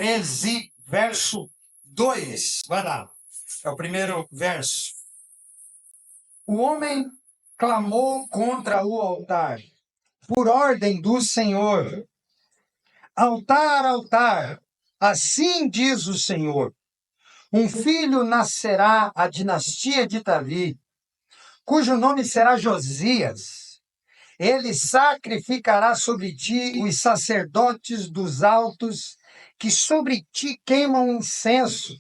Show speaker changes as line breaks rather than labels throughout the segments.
13, verso 2. Vai lá. É o primeiro verso. O homem clamou contra o altar, por ordem do Senhor. Altar, altar, assim diz o Senhor. Um filho nascerá à dinastia de Davi, cujo nome será Josias. Ele sacrificará sobre ti os sacerdotes dos altos, que sobre ti queimam incenso,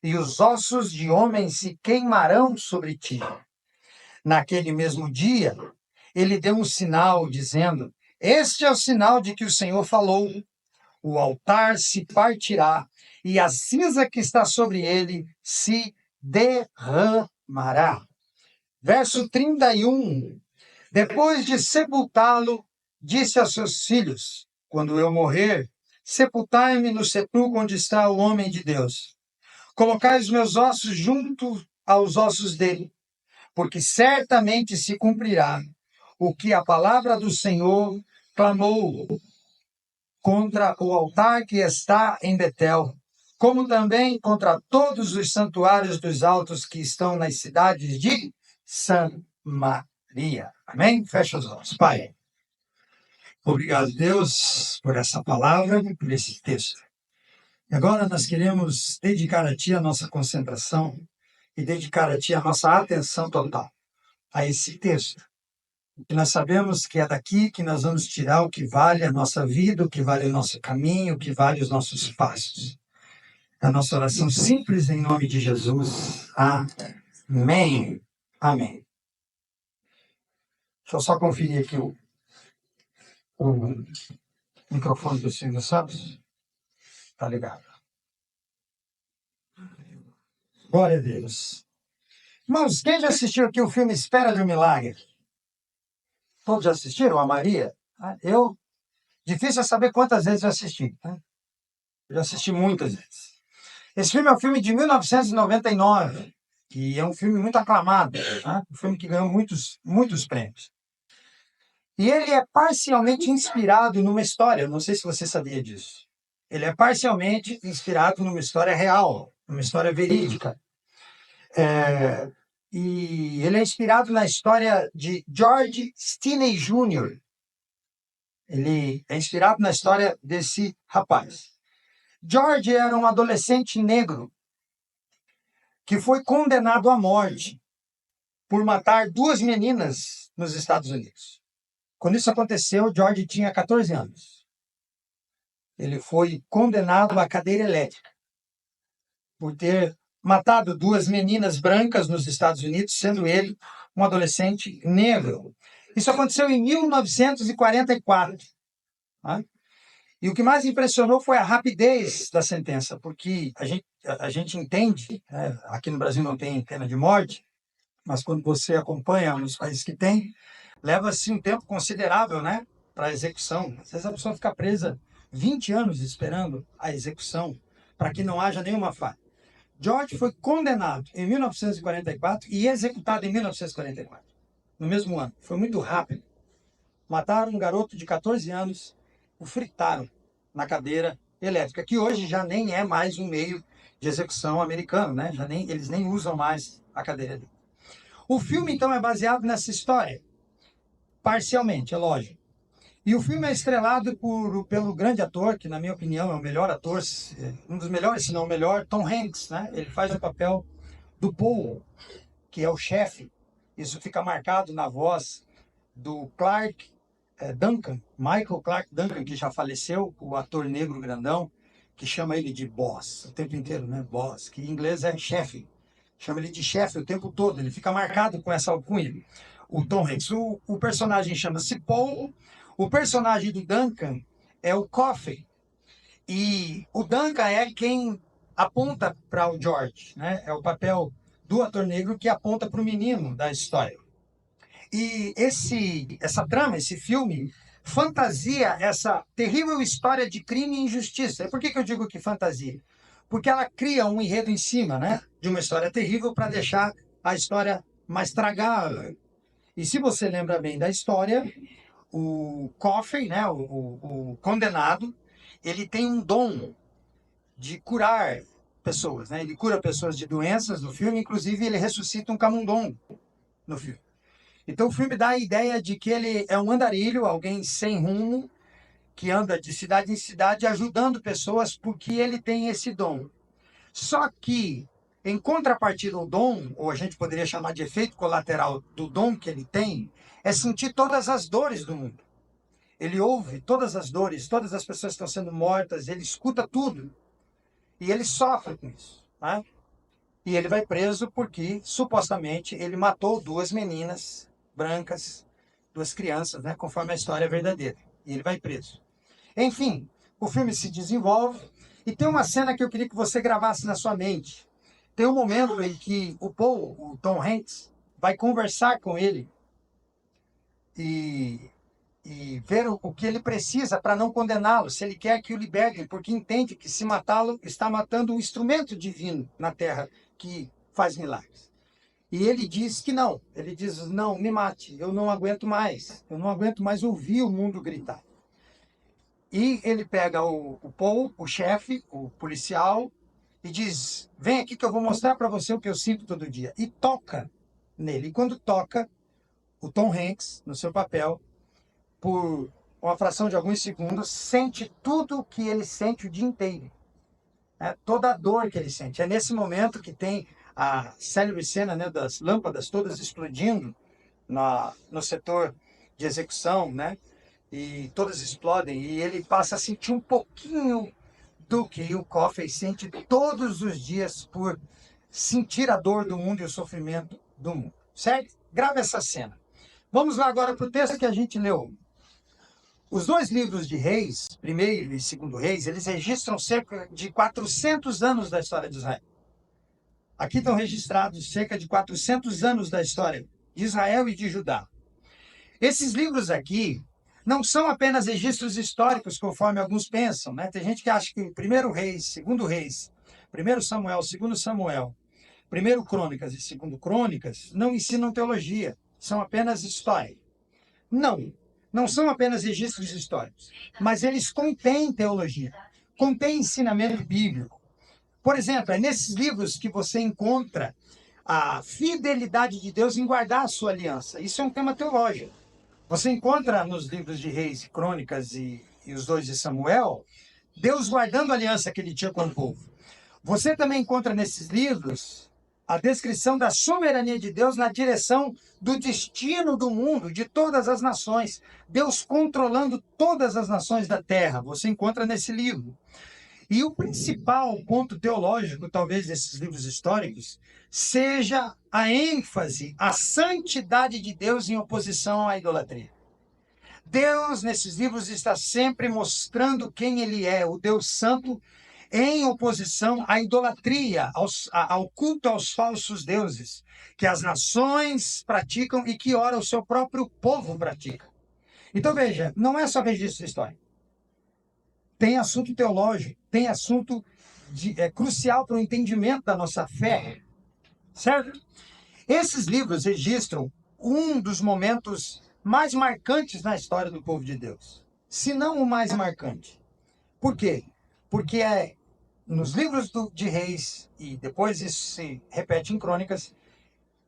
e os ossos de homens se queimarão sobre ti. Naquele mesmo dia, ele deu um sinal, dizendo: Este é o sinal de que o Senhor falou. O altar se partirá, e a cinza que está sobre ele se derramará. Verso 31. Depois de sepultá-lo, disse a seus filhos: Quando eu morrer, sepultai-me no sepulcro onde está o homem de Deus. Colocai os meus ossos junto aos ossos dele, porque certamente se cumprirá o que a palavra do Senhor clamou contra o altar que está em Betel, como também contra todos os santuários dos altos que estão nas cidades de Samaria. Amém? Fecha os olhos. Pai, obrigado, Deus, por essa palavra e por esse texto. E agora nós queremos dedicar a Ti a nossa concentração e dedicar a Ti a nossa atenção total a esse texto. Que nós sabemos que é daqui que nós vamos tirar o que vale a nossa vida, o que vale o nosso caminho, o que vale os nossos passos. A nossa oração simples em nome de Jesus. Amém. Amém. Deixa eu só conferir aqui o microfone do Silvio Santos. Tá ligado. Glória a Deus. Irmãos, quem já assistiu aqui o filme Espera de um Milagre? Todos já assistiram? A Maria? Eu? Difícil é saber quantas vezes eu assisti. Né? Eu já assisti muitas vezes. Esse filme é um filme de 1999, e é um filme muito aclamado, né? Um filme que ganhou muitos prêmios. E ele é parcialmente inspirado numa história, não sei se você sabia disso. Ele é parcialmente inspirado numa história real, numa história verídica. E ele é inspirado na história de George Stinney Jr. Ele é inspirado na história desse rapaz. George era um adolescente negro que foi condenado à morte por matar 2 meninas nos Estados Unidos. Quando isso aconteceu, George tinha 14 anos. Ele foi condenado à cadeira elétrica por ter matado 2 meninas brancas nos Estados Unidos, sendo ele um adolescente negro. Isso aconteceu em 1944. Tá? E o que mais impressionou foi a rapidez da sentença, porque a gente entende, né, aqui no Brasil não tem pena de morte, mas quando você acompanha nos países que tem, leva-se um tempo considerável, né, para a execução. Às vezes a pessoa fica presa 20 anos esperando a execução, para que não haja nenhuma falha. George foi condenado em 1944 e executado em 1944, no mesmo ano. Foi muito rápido. Mataram um garoto de 14 anos, o fritaram na cadeira elétrica, que hoje já nem é mais um meio de execução americano, né? Eles nem usam mais a cadeira elétrica. O filme, então, é baseado nessa história, parcialmente, é lógico. E o filme é estrelado pelo grande ator, que na minha opinião é o melhor ator, um dos melhores, se não o melhor, Tom Hanks, né? Ele faz o papel do Paul, que é o chefe. Isso fica marcado na voz do Clark Duncan, Michael Clark Duncan, que já faleceu, o ator negro grandão, que chama ele de boss o tempo inteiro, né? Boss, que em inglês é chefe. Chama ele de chefe o tempo todo, ele fica marcado com essa alcunha. O Tom Hanks. O personagem chama-se Paul, o personagem do Duncan é o Coffey. E o Duncan é quem aponta para o George, né? É o papel do ator negro que aponta para o menino da história. E essa trama, esse filme, fantasia essa terrível história de crime e injustiça. E por que eu digo que fantasia? Porque ela cria um enredo em cima, né, de uma história terrível para deixar a história mais tragável. E se você lembra bem da história, o Coffey, né, o condenado, ele tem um dom. de curar pessoas, né? Ele cura pessoas de doenças no filme, inclusive ele ressuscita um camundongo no filme. Então o filme dá a ideia de que ele é um andarilho, alguém sem rumo, que anda de cidade em cidade ajudando pessoas porque ele tem esse dom. Só que, em contrapartida, o dom, ou a gente poderia chamar de efeito colateral do dom que ele tem, é sentir todas as dores do mundo. Ele ouve todas as dores, todas as pessoas que estão sendo mortas, ele escuta tudo. E ele sofre com isso. Né? E ele vai preso porque, supostamente, ele matou duas meninas brancas, duas crianças, né? Conforme a história verdadeira. E ele vai preso. Enfim, o filme se desenvolve e tem uma cena que eu queria que você gravasse na sua mente. Tem um momento em que o Paul, o Tom Hanks, vai conversar com ele e, e ver o que ele precisa para não condená-lo, se ele quer que o libertem, porque entende que se matá-lo está matando um instrumento divino na Terra que faz milagres. E ele diz que não. Ele diz, não, me mate, eu não aguento mais. Eu não aguento mais ouvir o mundo gritar. E ele pega o Paul, o chefe, o policial, e diz, vem aqui que eu vou mostrar para você o que eu sinto todo dia. E toca nele. E quando toca, o Tom Hanks, no seu papel, por uma fração de alguns segundos, sente tudo o que ele sente o dia inteiro. Né? Toda a dor que ele sente. É nesse momento que tem a célebre cena, né, das lâmpadas todas explodindo no setor de execução, né? E todas explodem, e ele passa a sentir um pouquinho do que o Coffey sente todos os dias por sentir a dor do mundo e o sofrimento do mundo. Certo? Grava essa cena. Vamos lá agora para o texto que a gente leu. Os dois livros de Reis, primeiro e segundo Reis, eles registram cerca de 400 anos da história de Israel. Aqui estão registrados cerca de 400 anos da história de Israel e de Judá. Esses livros aqui não são apenas registros históricos, conforme alguns pensam, né? Tem gente que acha que o primeiro Reis, segundo Reis, primeiro Samuel, segundo Samuel, primeiro Crônicas e segundo Crônicas não ensinam teologia, são apenas história. Não, não são apenas registros históricos, mas eles contêm teologia, contêm ensinamento bíblico. Por exemplo, é nesses livros que você encontra a fidelidade de Deus em guardar a sua aliança. Isso é um tema teológico. Você encontra nos livros de Reis e Crônicas e os dois de Samuel, Deus guardando a aliança que ele tinha com o povo. Você também encontra nesses livros a descrição da soberania de Deus na direção do destino do mundo, de todas as nações. Deus controlando todas as nações da terra. Você encontra nesse livro. E o principal ponto teológico, talvez, desses livros históricos, seja a ênfase, a santidade de Deus em oposição à idolatria. Deus, nesses livros, está sempre mostrando quem ele é, o Deus Santo, em oposição à idolatria, ao culto aos falsos deuses, que as nações praticam e que, ora, o seu próprio povo pratica. Então, veja, não é só registro histórico. Tem assunto teológico, tem assunto crucial para o entendimento da nossa fé, certo? Esses livros registram um dos momentos mais marcantes na história do povo de Deus, se não o mais marcante. Por quê? Porque é nos livros de Reis, e depois isso se repete em Crônicas,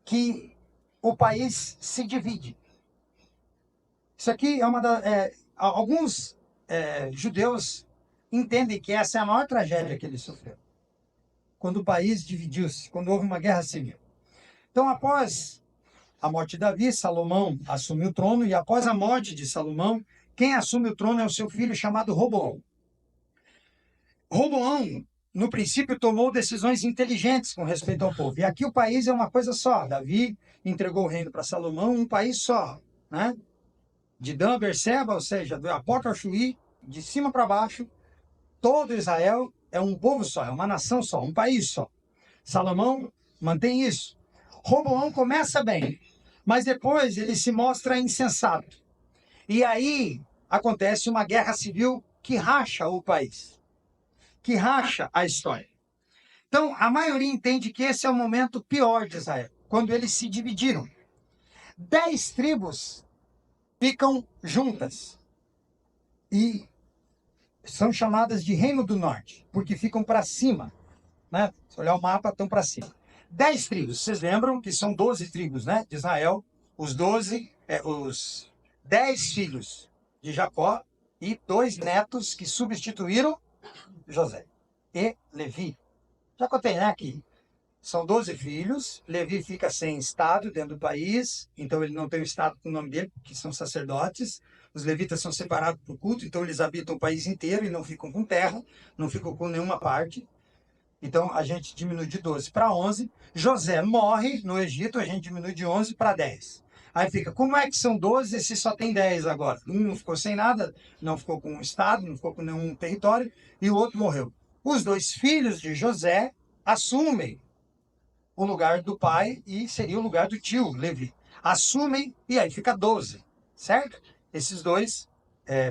que o país se divide. Isso aqui é alguns judeus entendem que essa é a maior tragédia que eles sofreram. Quando o país dividiu-se, quando houve uma guerra civil. Então, após a morte de Davi, Salomão assumiu o trono, e após a morte de Salomão, quem assume o trono é o seu filho chamado Roboão. Roboão, no princípio, tomou decisões inteligentes com respeito ao povo. E aqui o país é uma coisa só. Davi entregou o reino para Salomão, um país só, né? De Dan a Berseba, ou seja, do Apoca ao Chuí, de cima para baixo, todo Israel é um povo só, é uma nação só, um país só. Salomão mantém isso. Roboão começa bem, mas depois ele se mostra insensato. E aí acontece uma guerra civil que racha o país, que racha a história. Então, a maioria entende que esse é o momento pior de Israel, quando eles se dividiram. 10 tribos ficam juntas e são chamadas de Reino do Norte, porque ficam para cima, né? Se olhar o mapa, estão para cima. 10 tribos, vocês lembram que são 12 tribos, né? De Israel, os 10 filhos de Jacó e 2 netos que substituíram José e Levi. Já contei, né, que são 12 filhos, Levi fica sem estado dentro do país, então ele não tem o estado com o nome dele, que são sacerdotes. Os levitas são separados por culto, então eles habitam o país inteiro e não ficam com terra, não ficam com nenhuma parte. Então a gente diminui de 12 para 11. José morre no Egito, a gente diminui de 11 para 10. Aí fica, como é que são 12 se só tem 10 agora? Um não ficou sem nada, não ficou com um estado, não ficou com nenhum território, e o outro morreu. Os 2 filhos de José assumem o lugar do pai e seria o lugar do tio, Levi. Assumem e aí fica 12, certo? Esses 2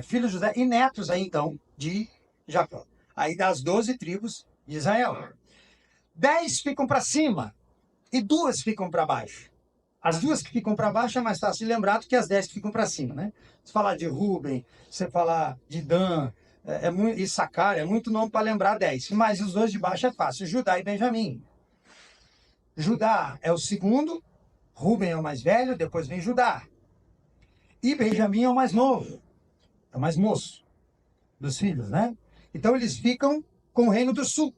filhos de José e netos aí então de Jacó. Aí das 12 tribos de Israel. 10 ficam para cima e 2 ficam para baixo. As 2 que ficam para baixo é mais fácil de lembrar do que as 10 que ficam para cima, né? Se falar de Ruben, você falar de Dan, e Issacar, é muito nome para lembrar 10. Mas os 2 de baixo é fácil, Judá e Benjamim. Judá é o segundo, Ruben é o mais velho, depois vem Judá. E Benjamim é o mais novo, é o mais moço dos filhos, né? Então eles ficam com o Reino do Sul.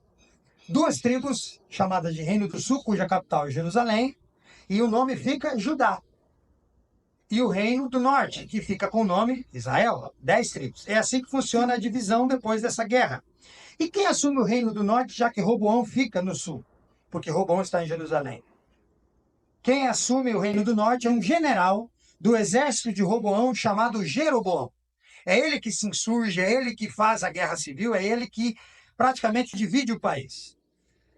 2 tribos chamadas de Reino do Sul, cuja capital é Jerusalém, e o nome fica Judá. E o Reino do Norte, que fica com o nome Israel, 10 tribos. É assim que funciona a divisão depois dessa guerra. E quem assume o Reino do Norte, já que Roboão fica no sul? Porque Roboão está em Jerusalém. Quem assume o Reino do Norte é um general do exército de Roboão chamado Jeroboão. É ele que se insurge, é ele que faz a guerra civil, é ele que praticamente divide o país.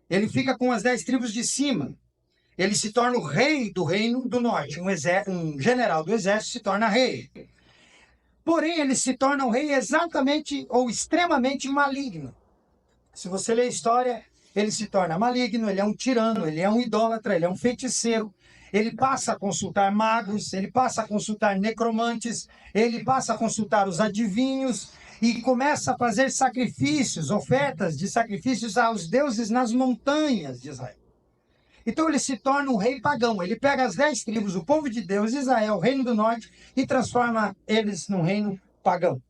Ele fica com as 10 tribos de cima. Ele se torna o rei do Reino do Norte. Um general do exército se torna rei. Porém, ele se torna um rei exatamente ou extremamente maligno. Se você ler a história, ele se torna maligno, ele é um tirano, ele é um idólatra, ele é um feiticeiro. Ele passa a consultar magos, ele passa a consultar necromantes, ele passa a consultar os adivinhos e começa a fazer sacrifícios, ofertas de sacrifícios aos deuses nas montanhas de Israel. Então ele se torna um rei pagão. Ele pega as 10 tribos, o povo de Deus, Israel, o reino do norte, e transforma eles num reino pagão.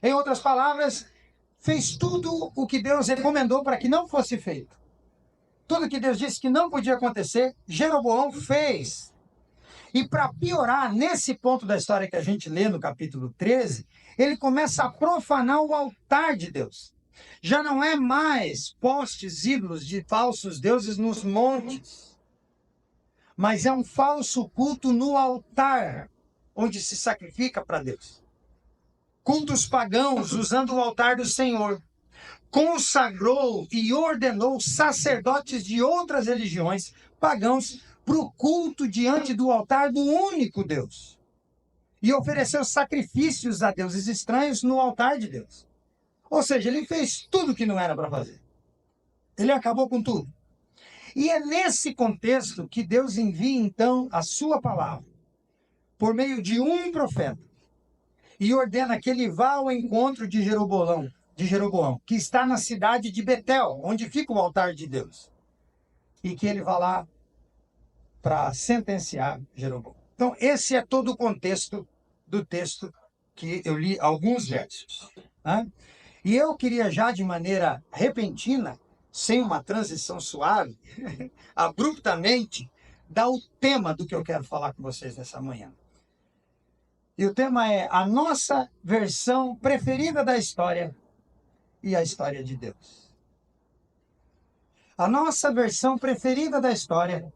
Em outras palavras, fez tudo o que Deus recomendou para que não fosse feito. Tudo que Deus disse que não podia acontecer, Jeroboão fez. E para piorar, nesse ponto da história que a gente lê no capítulo 13, ele começa a profanar o altar de Deus. Já não é mais postes, ídolos de falsos deuses nos montes, mas é um falso culto no altar, onde se sacrifica para Deus. Cultos pagãos usando o altar do Senhor. Consagrou e ordenou sacerdotes de outras religiões pagãos para o culto diante do altar do único Deus. E ofereceu sacrifícios a deuses estranhos no altar de Deus. Ou seja, ele fez tudo que não era para fazer. Ele acabou com tudo. E é nesse contexto que Deus envia, então, a sua palavra, por meio de um profeta, e ordena que ele vá ao encontro de Jeroboão, que está na cidade de Betel, onde fica o altar de Deus, e que ele vá lá para sentenciar Jeroboão. Então, esse é todo o contexto do texto que eu li alguns versos, né? E eu queria já de maneira repentina, sem uma transição suave, abruptamente, dar o tema do que eu quero falar com vocês nessa manhã. E o tema é a nossa versão preferida da história e a história de Deus. A nossa versão preferida da história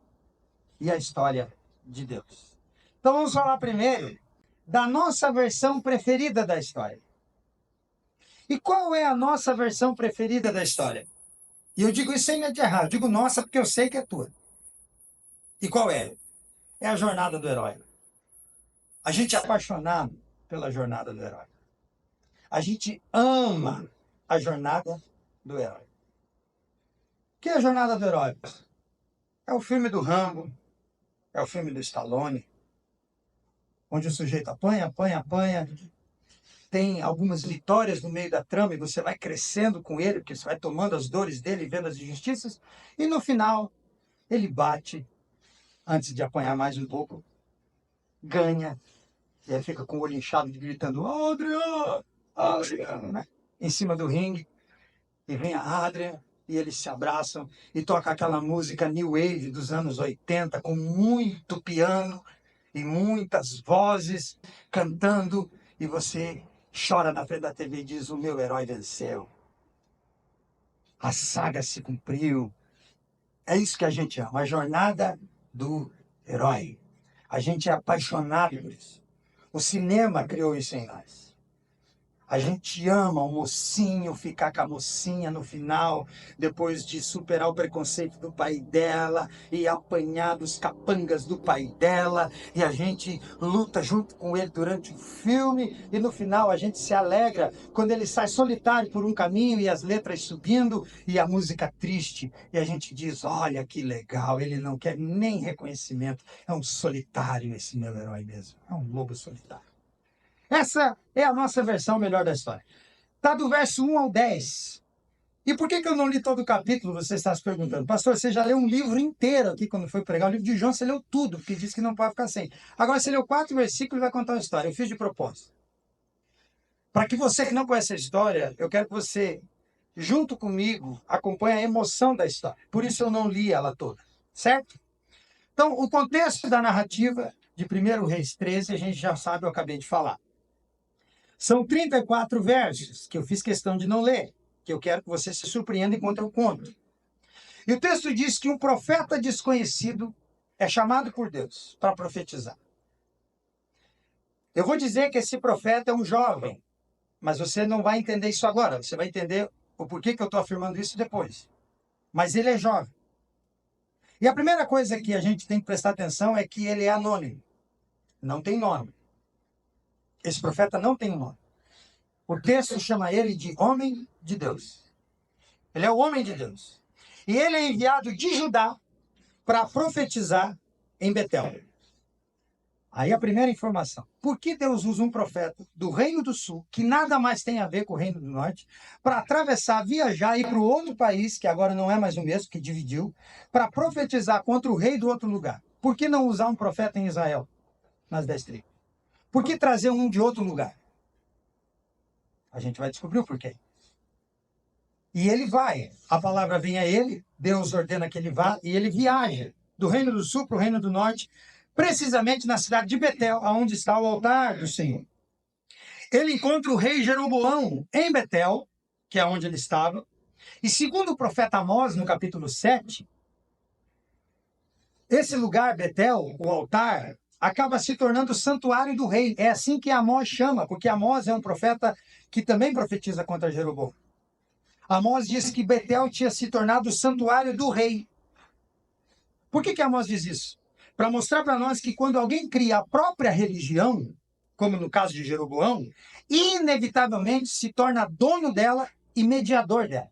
e a história de Deus. Então vamos falar primeiro da nossa versão preferida da história. E qual é a nossa versão preferida da história? E eu digo isso sem medo de errar, eu digo nossa porque eu sei que é tua. E qual é? É a jornada do herói. A gente é apaixonado pela jornada do herói. A gente ama a jornada do herói. O que é a jornada do herói? É o filme do Rambo, é o filme do Stallone, onde o sujeito apanha, apanha, apanha, tem algumas vitórias no meio da trama e você vai crescendo com ele, porque você vai tomando as dores dele e vendo as injustiças. E no final, ele bate, antes de apanhar mais um pouco, ganha, e aí fica com o olho inchado, gritando, Adrian, Adrian, né? Em cima do ringue. E vem a Adrian, e eles se abraçam, e toca aquela música New Wave dos anos 80, com muito piano e muitas vozes cantando, e você chora na frente da TV e diz, o meu herói venceu. A saga se cumpriu. É isso que a gente ama, a jornada do herói. A gente é apaixonado por isso. O cinema criou isso em nós. A gente ama o mocinho ficar com a mocinha no final, depois de superar o preconceito do pai dela e apanhar dos capangas do pai dela, e a gente luta junto com ele durante o filme, e no final a gente se alegra quando ele sai solitário por um caminho e as letras subindo e a música triste, e a gente diz, olha que legal, ele não quer nem reconhecimento, é um solitário esse meu herói mesmo, é um lobo solitário. Essa é a nossa versão melhor da história. Está do verso 1 ao 10. E por que eu não li todo o capítulo, você está se perguntando? Pastor, você já leu um livro inteiro aqui quando foi pregar. O livro de João, você leu tudo, porque diz que não pode ficar sem. Agora você leu 4 versículos e vai contar a história. Eu fiz de propósito. Para que você que não conhece a história, eu quero que você, junto comigo, acompanhe a emoção da história. Por isso eu não li ela toda, certo? Então, o contexto da narrativa de 1 Reis 13, a gente já sabe, eu acabei de falar. São 34 versos que eu fiz questão de não ler, que eu quero que você se surpreenda enquanto eu conto. E o texto diz que um profeta desconhecido é chamado por Deus para profetizar. Eu vou dizer que esse profeta é um jovem, mas você não vai entender isso agora. Você vai entender o porquê que eu estou afirmando isso depois. Mas ele é jovem. E a primeira coisa que a gente tem que prestar atenção é que ele é anônimo. Não tem nome. Esse profeta não tem nome. O texto chama ele de homem de Deus. Ele é o homem de Deus. E ele é enviado de Judá para profetizar em Betel. Aí a primeira informação. Por que Deus usa um profeta do Reino do Sul, que nada mais tem a ver com o Reino do Norte, para atravessar, viajar e ir para o outro país, que agora não é mais o mesmo, que dividiu, para profetizar contra o rei do outro lugar? Por que não usar um profeta em Israel, nas 10 tribos? Por que trazer um de outro lugar? A gente vai descobrir o porquê. E ele vai, a palavra vem a ele, Deus ordena que ele vá, e ele viaja do Reino do Sul para o Reino do Norte, precisamente na cidade de Betel, onde está o altar do Senhor. Ele encontra o rei Jeroboão em Betel, que é onde ele estava, e segundo o profeta Amós, no capítulo 7, esse lugar, Betel, o altar, acaba se tornando o santuário do rei. É assim que Amós chama, porque Amós é um profeta que também profetiza contra Jeroboão. Amós diz que Betel tinha se tornado o santuário do rei. Por que Amós diz isso? Para mostrar para nós que quando alguém cria a própria religião, como no caso de Jeroboão, inevitavelmente se torna dono dela e mediador dela.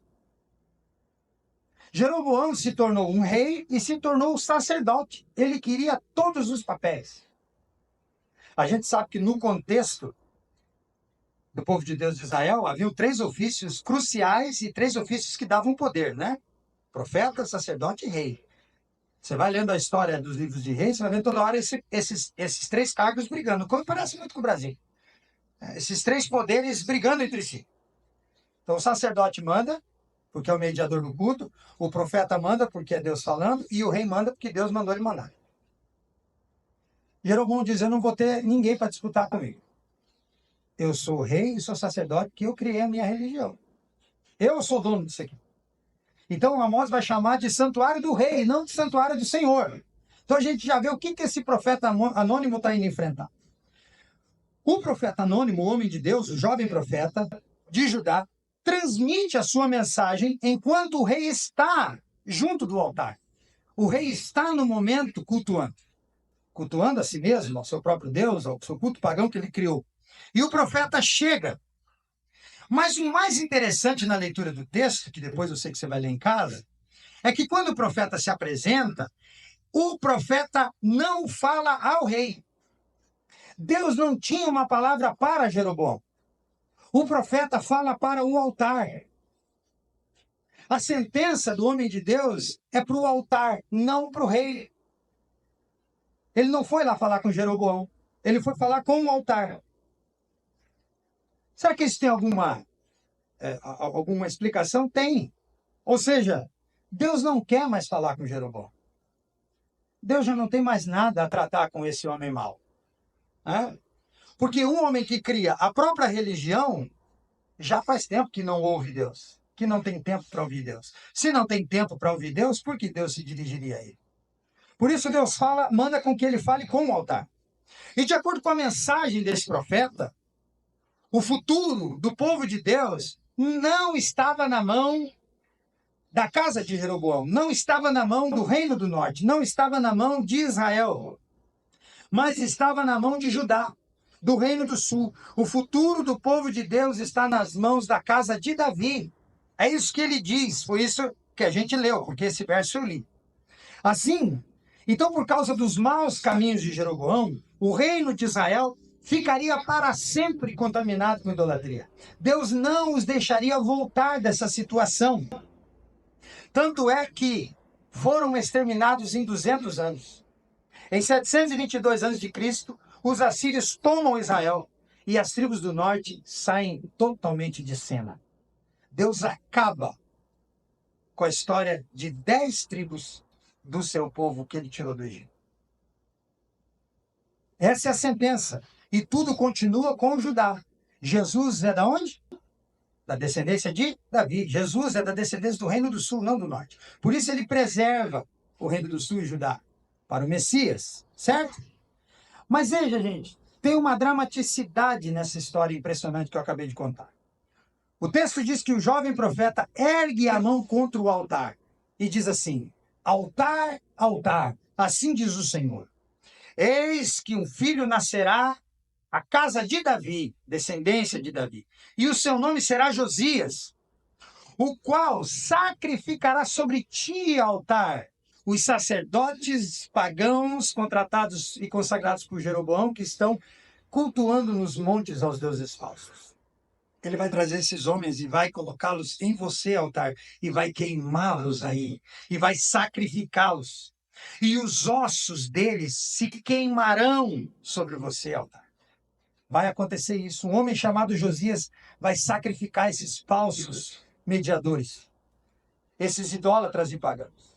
Jeroboão se tornou um rei e se tornou um sacerdote. Ele queria todos os papéis. A gente sabe que no contexto do povo de Deus de Israel, havia 3 ofícios cruciais e 3 ofícios que davam poder, né? Profeta, sacerdote e rei. Você vai lendo a história dos livros de reis, você vai vendo toda hora esses 3 cargos brigando, como parece muito com o Brasil. Esses 3 poderes brigando entre si. Então o sacerdote manda, porque é o mediador do culto, o profeta manda, porque é Deus falando, e o rei manda, porque Deus mandou ele mandar. Jeroboão diz, eu não vou ter ninguém para disputar comigo. Eu sou rei e sou sacerdote, porque eu criei a minha religião. Eu sou dono disso aqui. Então Amós vai chamar de santuário do rei, não de santuário do Senhor. Então a gente já vê o que esse profeta anônimo está indo enfrentar. O profeta anônimo, o homem de Deus, o jovem profeta de Judá, transmite a sua mensagem enquanto o rei está junto do altar. O rei está no momento cultuando. Cultuando a si mesmo, ao seu próprio Deus, ao seu culto pagão que ele criou. E o profeta chega. Mas o mais interessante na leitura do texto, que depois eu sei que você vai ler em casa, é que quando o profeta se apresenta, o profeta não fala ao rei. Deus não tinha uma palavra para Jeroboão. O profeta fala para o altar. A sentença do homem de Deus é para o altar, não para o rei. Ele não foi lá falar com Jeroboão. Ele foi falar com o altar. Será que isso tem alguma explicação? Tem. Ou seja, Deus não quer mais falar com Jeroboão. Deus já não tem mais nada a tratar com esse homem mau. Né? Porque um homem que cria a própria religião já faz tempo que não ouve Deus, que não tem tempo para ouvir Deus. Se não tem tempo para ouvir Deus, por que Deus se dirigiria a ele? Por isso Deus manda com que ele fale com o altar. E de acordo com a mensagem desse profeta, o futuro do povo de Deus não estava na mão da casa de Jeroboão, não estava na mão do reino do norte, não estava na mão de Israel, mas estava na mão de Judá, do reino do sul. O futuro do povo de Deus está nas mãos da casa de Davi. É isso que ele diz, foi isso que a gente leu, porque esse verso eu li. Assim, então por causa dos maus caminhos de Jeroboão, o reino de Israel ficaria para sempre contaminado com idolatria. Deus não os deixaria voltar dessa situação. Tanto é que foram exterminados em 200 anos. Em 722 anos de Cristo, os assírios tomam Israel e as tribos do norte saem totalmente de cena. Deus acaba com a história de 10 tribos do seu povo que ele tirou do Egito. Essa é a sentença. E tudo continua com Judá. Jesus é da onde? Da descendência de Davi. Jesus é da descendência do reino do sul, não do norte. Por isso ele preserva o reino do sul e Judá para o Messias, certo? Mas veja, gente, tem uma dramaticidade nessa história impressionante que eu acabei de contar. O texto diz que o jovem profeta ergue a mão contra o altar e diz assim: altar, altar, assim diz o Senhor. Eis que um filho nascerá à casa de Davi, descendência de Davi, e o seu nome será Josias, o qual sacrificará sobre ti altar os sacerdotes pagãos contratados e consagrados por Jeroboão, que estão cultuando nos montes aos deuses falsos. Ele vai trazer esses homens e vai colocá-los em você, altar, e vai queimá-los aí, e vai sacrificá-los. E os ossos deles se queimarão sobre você, altar. Vai acontecer isso. Um homem chamado Josias vai sacrificar esses falsos mediadores, esses idólatras e pagãos.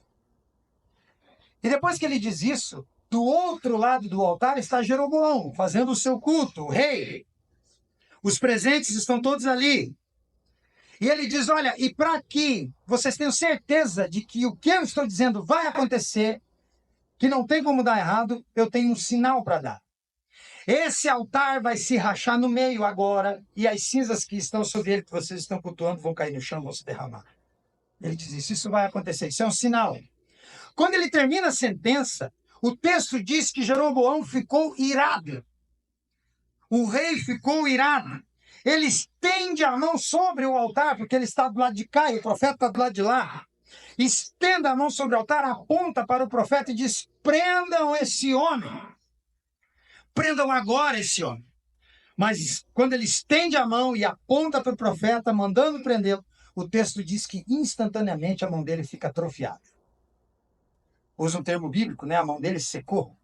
E depois que ele diz isso, do outro lado do altar está Jeroboão, fazendo o seu culto, o rei. Os presentes estão todos ali. E ele diz, olha, e para que vocês tenham certeza de que o que eu estou dizendo vai acontecer, que não tem como dar errado, eu tenho um sinal para dar. Esse altar vai se rachar no meio agora, e as cinzas que estão sobre ele, que vocês estão cultuando, vão cair no chão, vão se derramar. Ele diz isso vai acontecer, isso é um sinal. Quando ele termina a sentença, o texto diz que Jeroboão ficou irado. O rei ficou irado. Ele estende a mão sobre o altar, porque ele está do lado de cá e o profeta está do lado de lá. Estenda a mão sobre o altar, aponta para o profeta e diz, prendam esse homem. Prendam agora esse homem. Mas quando ele estende a mão e aponta para o profeta, mandando prendê-lo, o texto diz que instantaneamente a mão dele fica atrofiada. Usa um termo bíblico, né? A mão dele secou,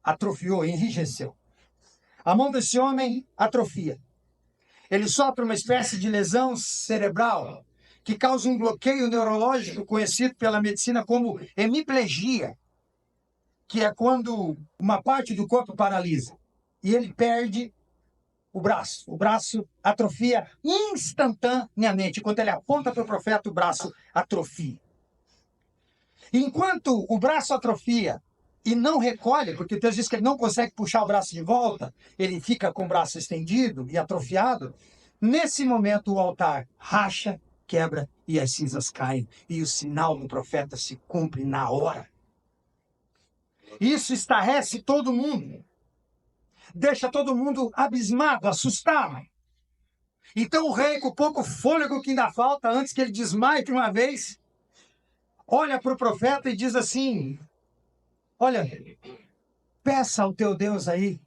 atrofiou, enrijeceu. A mão desse homem atrofia. Ele sofre uma espécie de lesão cerebral que causa um bloqueio neurológico conhecido pela medicina como hemiplegia, que é quando uma parte do corpo paralisa e ele perde o braço. O braço atrofia instantaneamente. Enquanto ele aponta para o profeta, o braço atrofia. Enquanto o braço atrofia e não recolhe, porque o texto diz que ele não consegue puxar o braço de volta, ele fica com o braço estendido e atrofiado, nesse momento o altar racha, quebra e as cinzas caem. E o sinal do profeta se cumpre na hora. Isso estarrece todo mundo. Deixa todo mundo abismado, assustado. Então o rei, com o pouco fôlego que ainda falta, antes que ele desmaie de uma vez, olha para o profeta e diz assim, olha, peça ao teu Deus aí.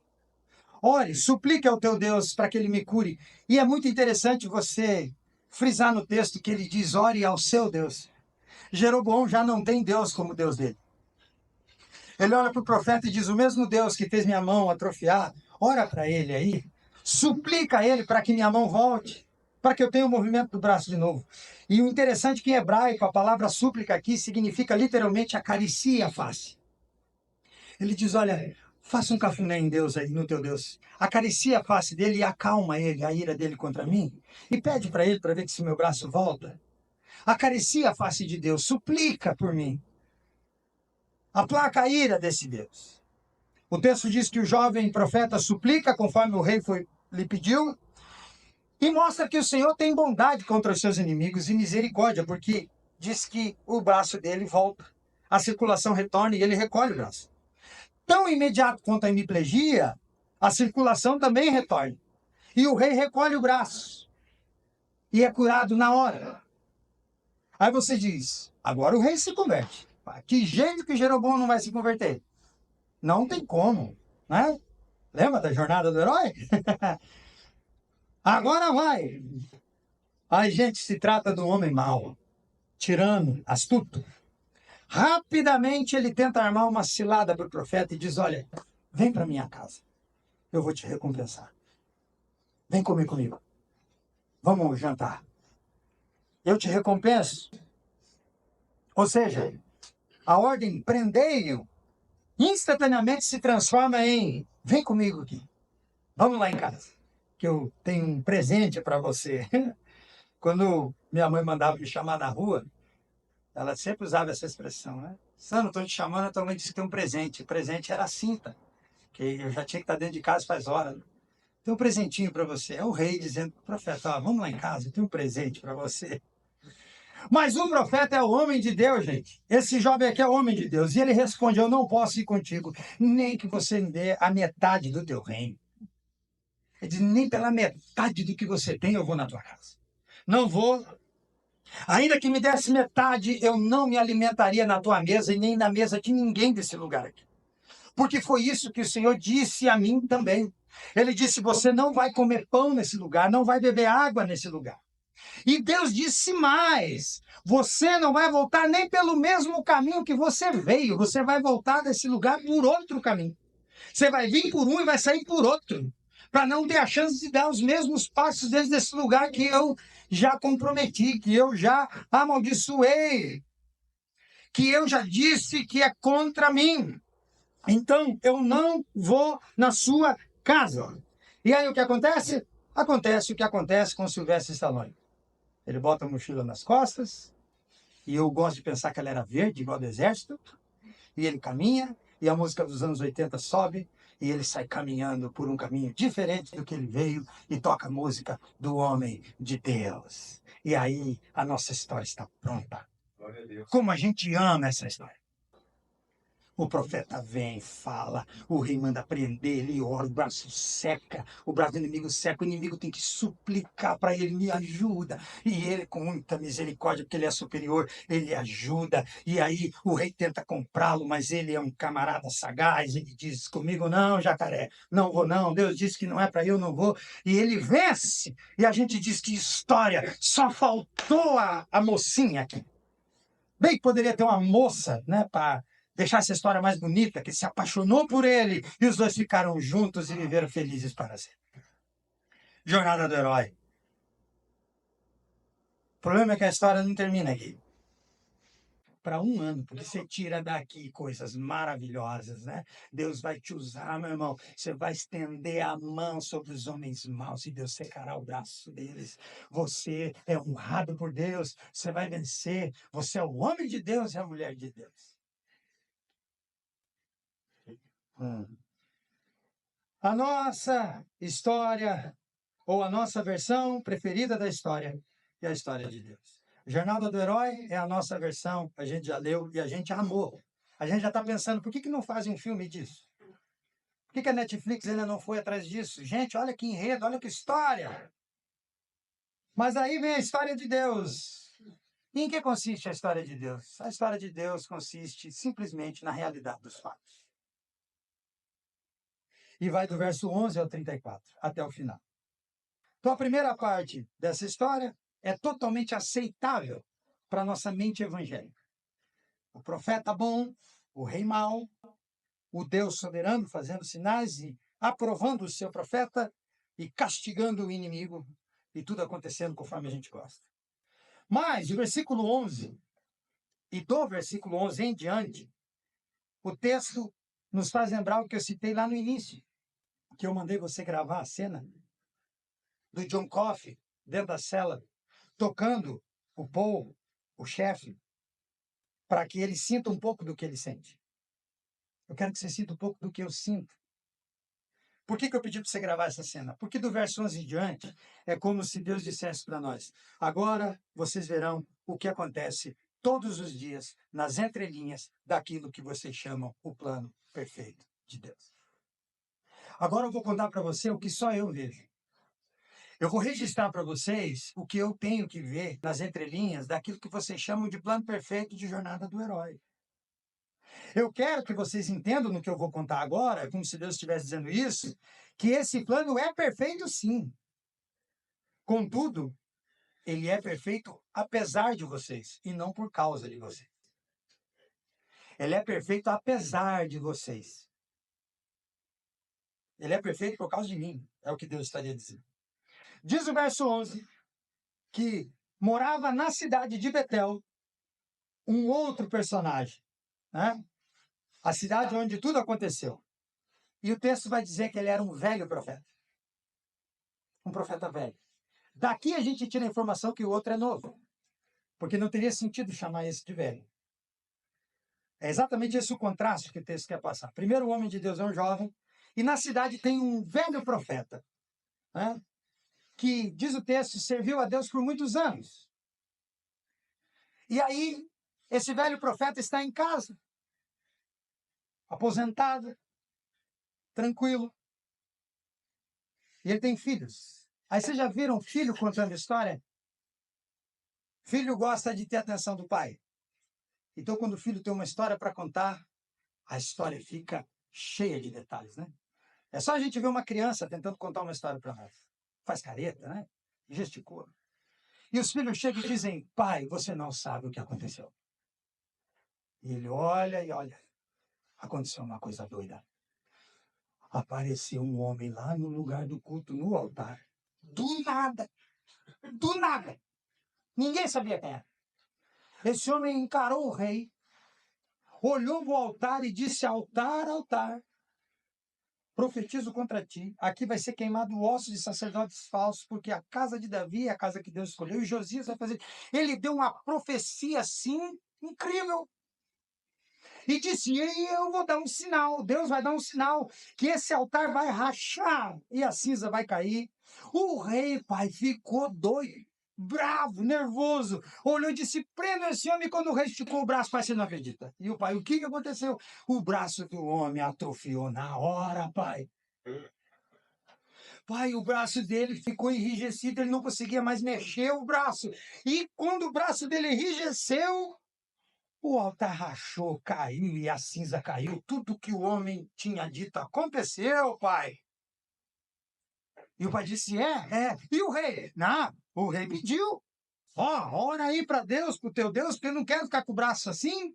Ore, suplique ao teu Deus para que ele me cure. E é muito interessante você frisar no texto que ele diz, ore ao seu Deus. Jeroboão já não tem Deus como Deus dele. Ele olha para o profeta e diz, o mesmo Deus que fez minha mão atrofiar, ora para ele aí, suplica a ele para que minha mão volte, para que eu tenha o movimento do braço de novo. E o interessante é que em hebraico a palavra súplica aqui significa literalmente acaricia a face. Ele diz, olha, faça um cafuné em Deus aí, no teu Deus. Acaricia a face dele e acalma ele, a ira dele contra mim. E pede para ele para ver se meu braço volta. Acaricia a face de Deus, suplica por mim. Aplaca a ira desse Deus. O texto diz que o jovem profeta suplica conforme o rei lhe pediu e mostra que o Senhor tem bondade contra os seus inimigos e misericórdia, porque diz que o braço dele volta, a circulação retorna e ele recolhe o braço. Tão imediato quanto a hemiplegia, a circulação também retorna. E o rei recolhe o braço e é curado na hora. Aí você diz, agora o rei se converte. Que jeito que Jeroboão não vai se converter? Não tem como, né? Lembra da jornada do herói? Agora vai. Aí, gente, se trata do homem mau, tirano, astuto. Rapidamente ele tenta armar uma cilada para o profeta e diz, olha, vem para minha casa, eu vou te recompensar. Vem comer comigo. Vamos jantar. Eu te recompenso. Ou seja, a ordem prendei-o instantaneamente se transforma em vem comigo aqui. Vamos lá em casa, que eu tenho um presente para você. Quando minha mãe mandava me chamar na rua, ela sempre usava essa expressão, né? Sano, estou te chamando, a tua mãe disse que tem um presente. O presente era a cinta, que eu já tinha que estar dentro de casa faz horas. Tem um presentinho para você. É o rei dizendo para o profeta, ó, vamos lá em casa, eu tenho um presente para você. Mas o profeta é o homem de Deus, gente. Esse jovem aqui é o homem de Deus. E ele responde, eu não posso ir contigo, nem que você me dê a metade do teu reino. Ele diz, nem pela metade do que você tem eu vou na tua casa. Não vou. Ainda que me desse metade, eu não me alimentaria na tua mesa e nem na mesa de ninguém desse lugar aqui. Porque foi isso que o Senhor disse a mim também. Ele disse, você não vai comer pão nesse lugar, não vai beber água nesse lugar. E Deus disse mais, você não vai voltar nem pelo mesmo caminho que você veio, você vai voltar desse lugar por outro caminho. Você vai vir por um e vai sair por outro, para não ter a chance de dar os mesmos passos desde esse lugar que eu já comprometi, que eu já amaldiçoei, que eu já disse que é contra mim. Então, eu não vou na sua casa. E aí o que acontece? Acontece o que acontece com o Sylvester Stallone. Ele bota a mochila nas costas, e eu gosto de pensar que ela era verde, igual do exército, e ele caminha, e a música dos anos 80 sobe, e ele sai caminhando por um caminho diferente do que ele veio, e toca a música do homem de Deus. E aí a nossa história está pronta. Como a gente ama essa história. O profeta vem, fala, o rei manda prender, ele ora, o braço seca, o braço do inimigo seca, o inimigo tem que suplicar para ele, me ajuda. E ele, com muita misericórdia, porque ele é superior, ele ajuda. E aí o rei tenta comprá-lo, mas ele é um camarada sagaz, ele diz, comigo não, jacaré, não vou não, Deus disse que não é para eu, não vou. E ele vence, e a gente diz que história, só faltou a mocinha aqui. Bem, poderia ter uma moça, né, para deixar essa história mais bonita, que se apaixonou por ele e os dois ficaram juntos e viveram felizes para sempre. Jornada do herói. O problema é que a história não termina aqui. Para um ano, porque você tira daqui coisas maravilhosas, né? Deus vai te usar, meu irmão. Você vai estender a mão sobre os homens maus e Deus secará o braço deles. Você é honrado por Deus, você vai vencer. Você é o homem de Deus e a mulher de Deus. A nossa história, ou a nossa versão preferida da história, é a história de Deus. Jornada do Herói é a nossa versão, a gente já leu e a gente amou. A gente já está pensando, por que não fazem um filme disso? Por que a Netflix ainda não foi atrás disso? Gente, olha que enredo, olha que história! Mas aí vem a história de Deus. E em que consiste a história de Deus? A história de Deus consiste simplesmente na realidade dos fatos. e vai do verso 11 ao 34, até o final. Então, a primeira parte dessa história é totalmente aceitável para a nossa mente evangélica. O profeta bom, o rei mau, o Deus soberano fazendo sinais e aprovando o seu profeta e castigando o inimigo, e tudo acontecendo conforme a gente gosta. Mas o versículo 11, e do versículo 11 em diante, o texto nos faz lembrar o que eu citei lá no início, que eu mandei você gravar a cena do John Coffey dentro da cela, tocando o Paul, o chefe, para que ele sinta um pouco do que ele sente. Eu quero que você sinta um pouco do que eu sinto. Por que eu pedi para você gravar essa cena? Porque do verso 11 em diante, é como se Deus dissesse para nós: agora vocês verão o que acontece todos os dias nas entrelinhas daquilo que vocês chamam o plano perfeito de Deus. Agora eu vou contar para você o que só eu vejo. Eu vou registrar para vocês o que eu tenho que ver nas entrelinhas daquilo que vocês chamam de plano perfeito de jornada do herói. Eu quero que vocês entendam no que eu vou contar agora, como se Deus estivesse dizendo isso, que esse plano é perfeito sim. Contudo, ele é perfeito apesar de vocês e não por causa de vocês. Ele é perfeito apesar de vocês. Ele é perfeito por causa de mim, é o que Deus estaria dizendo. Diz o verso 11 que morava na cidade de Betel um outro personagem, né? A cidade onde tudo aconteceu. E o texto vai dizer que ele era um velho profeta. Um profeta velho. Daqui a gente tira a informação que o outro é novo, porque não teria sentido chamar esse de velho. É exatamente esse o contraste que o texto quer passar. Primeiro, o homem de Deus é um jovem, e na cidade tem um velho profeta, né? Que, diz o texto, serviu a Deus por muitos anos. E aí, esse velho profeta está em casa, aposentado, tranquilo. E ele tem filhos. Aí vocês já viram filho contando história? Filho gosta de ter a atenção do pai. Então, quando o filho tem uma história para contar, a história fica cheia de detalhes, né? É só a gente ver uma criança tentando contar uma história para nós. Faz careta, né? Gesticula. E os filhos chegam e dizem: pai, você não sabe o que aconteceu. E ele olha e olha. Aconteceu uma coisa doida. Apareceu um homem lá no lugar do culto, no altar. Do nada. Do nada. Ninguém sabia quem era. Esse homem encarou o rei, olhou para o altar e disse: altar, altar, profetizo contra ti. Aqui vai ser queimado o osso de sacerdotes falsos, porque a casa de Davi é a casa que Deus escolheu, e Josias vai fazer. Ele deu uma profecia assim, incrível. E disse: e eu vou dar um sinal, Deus vai dar um sinal, que esse altar vai rachar e a cinza vai cair. O rei, pai, ficou doido, bravo, nervoso, olhou e disse: prenda esse homem. Quando o rei esticou o braço, pai, você não acredita. E o pai: o que aconteceu? O braço do homem atrofiou na hora, pai. Pai, o braço dele ficou enrijecido, ele não conseguia mais mexer o braço. E quando o braço dele enrijeceu, o altar rachou, caiu e a cinza caiu. Tudo que o homem tinha dito aconteceu, pai. E o pai disse: é. E o rei? Não, o rei pediu. Ora aí para Deus, para o teu Deus, porque eu não quero ficar com o braço assim.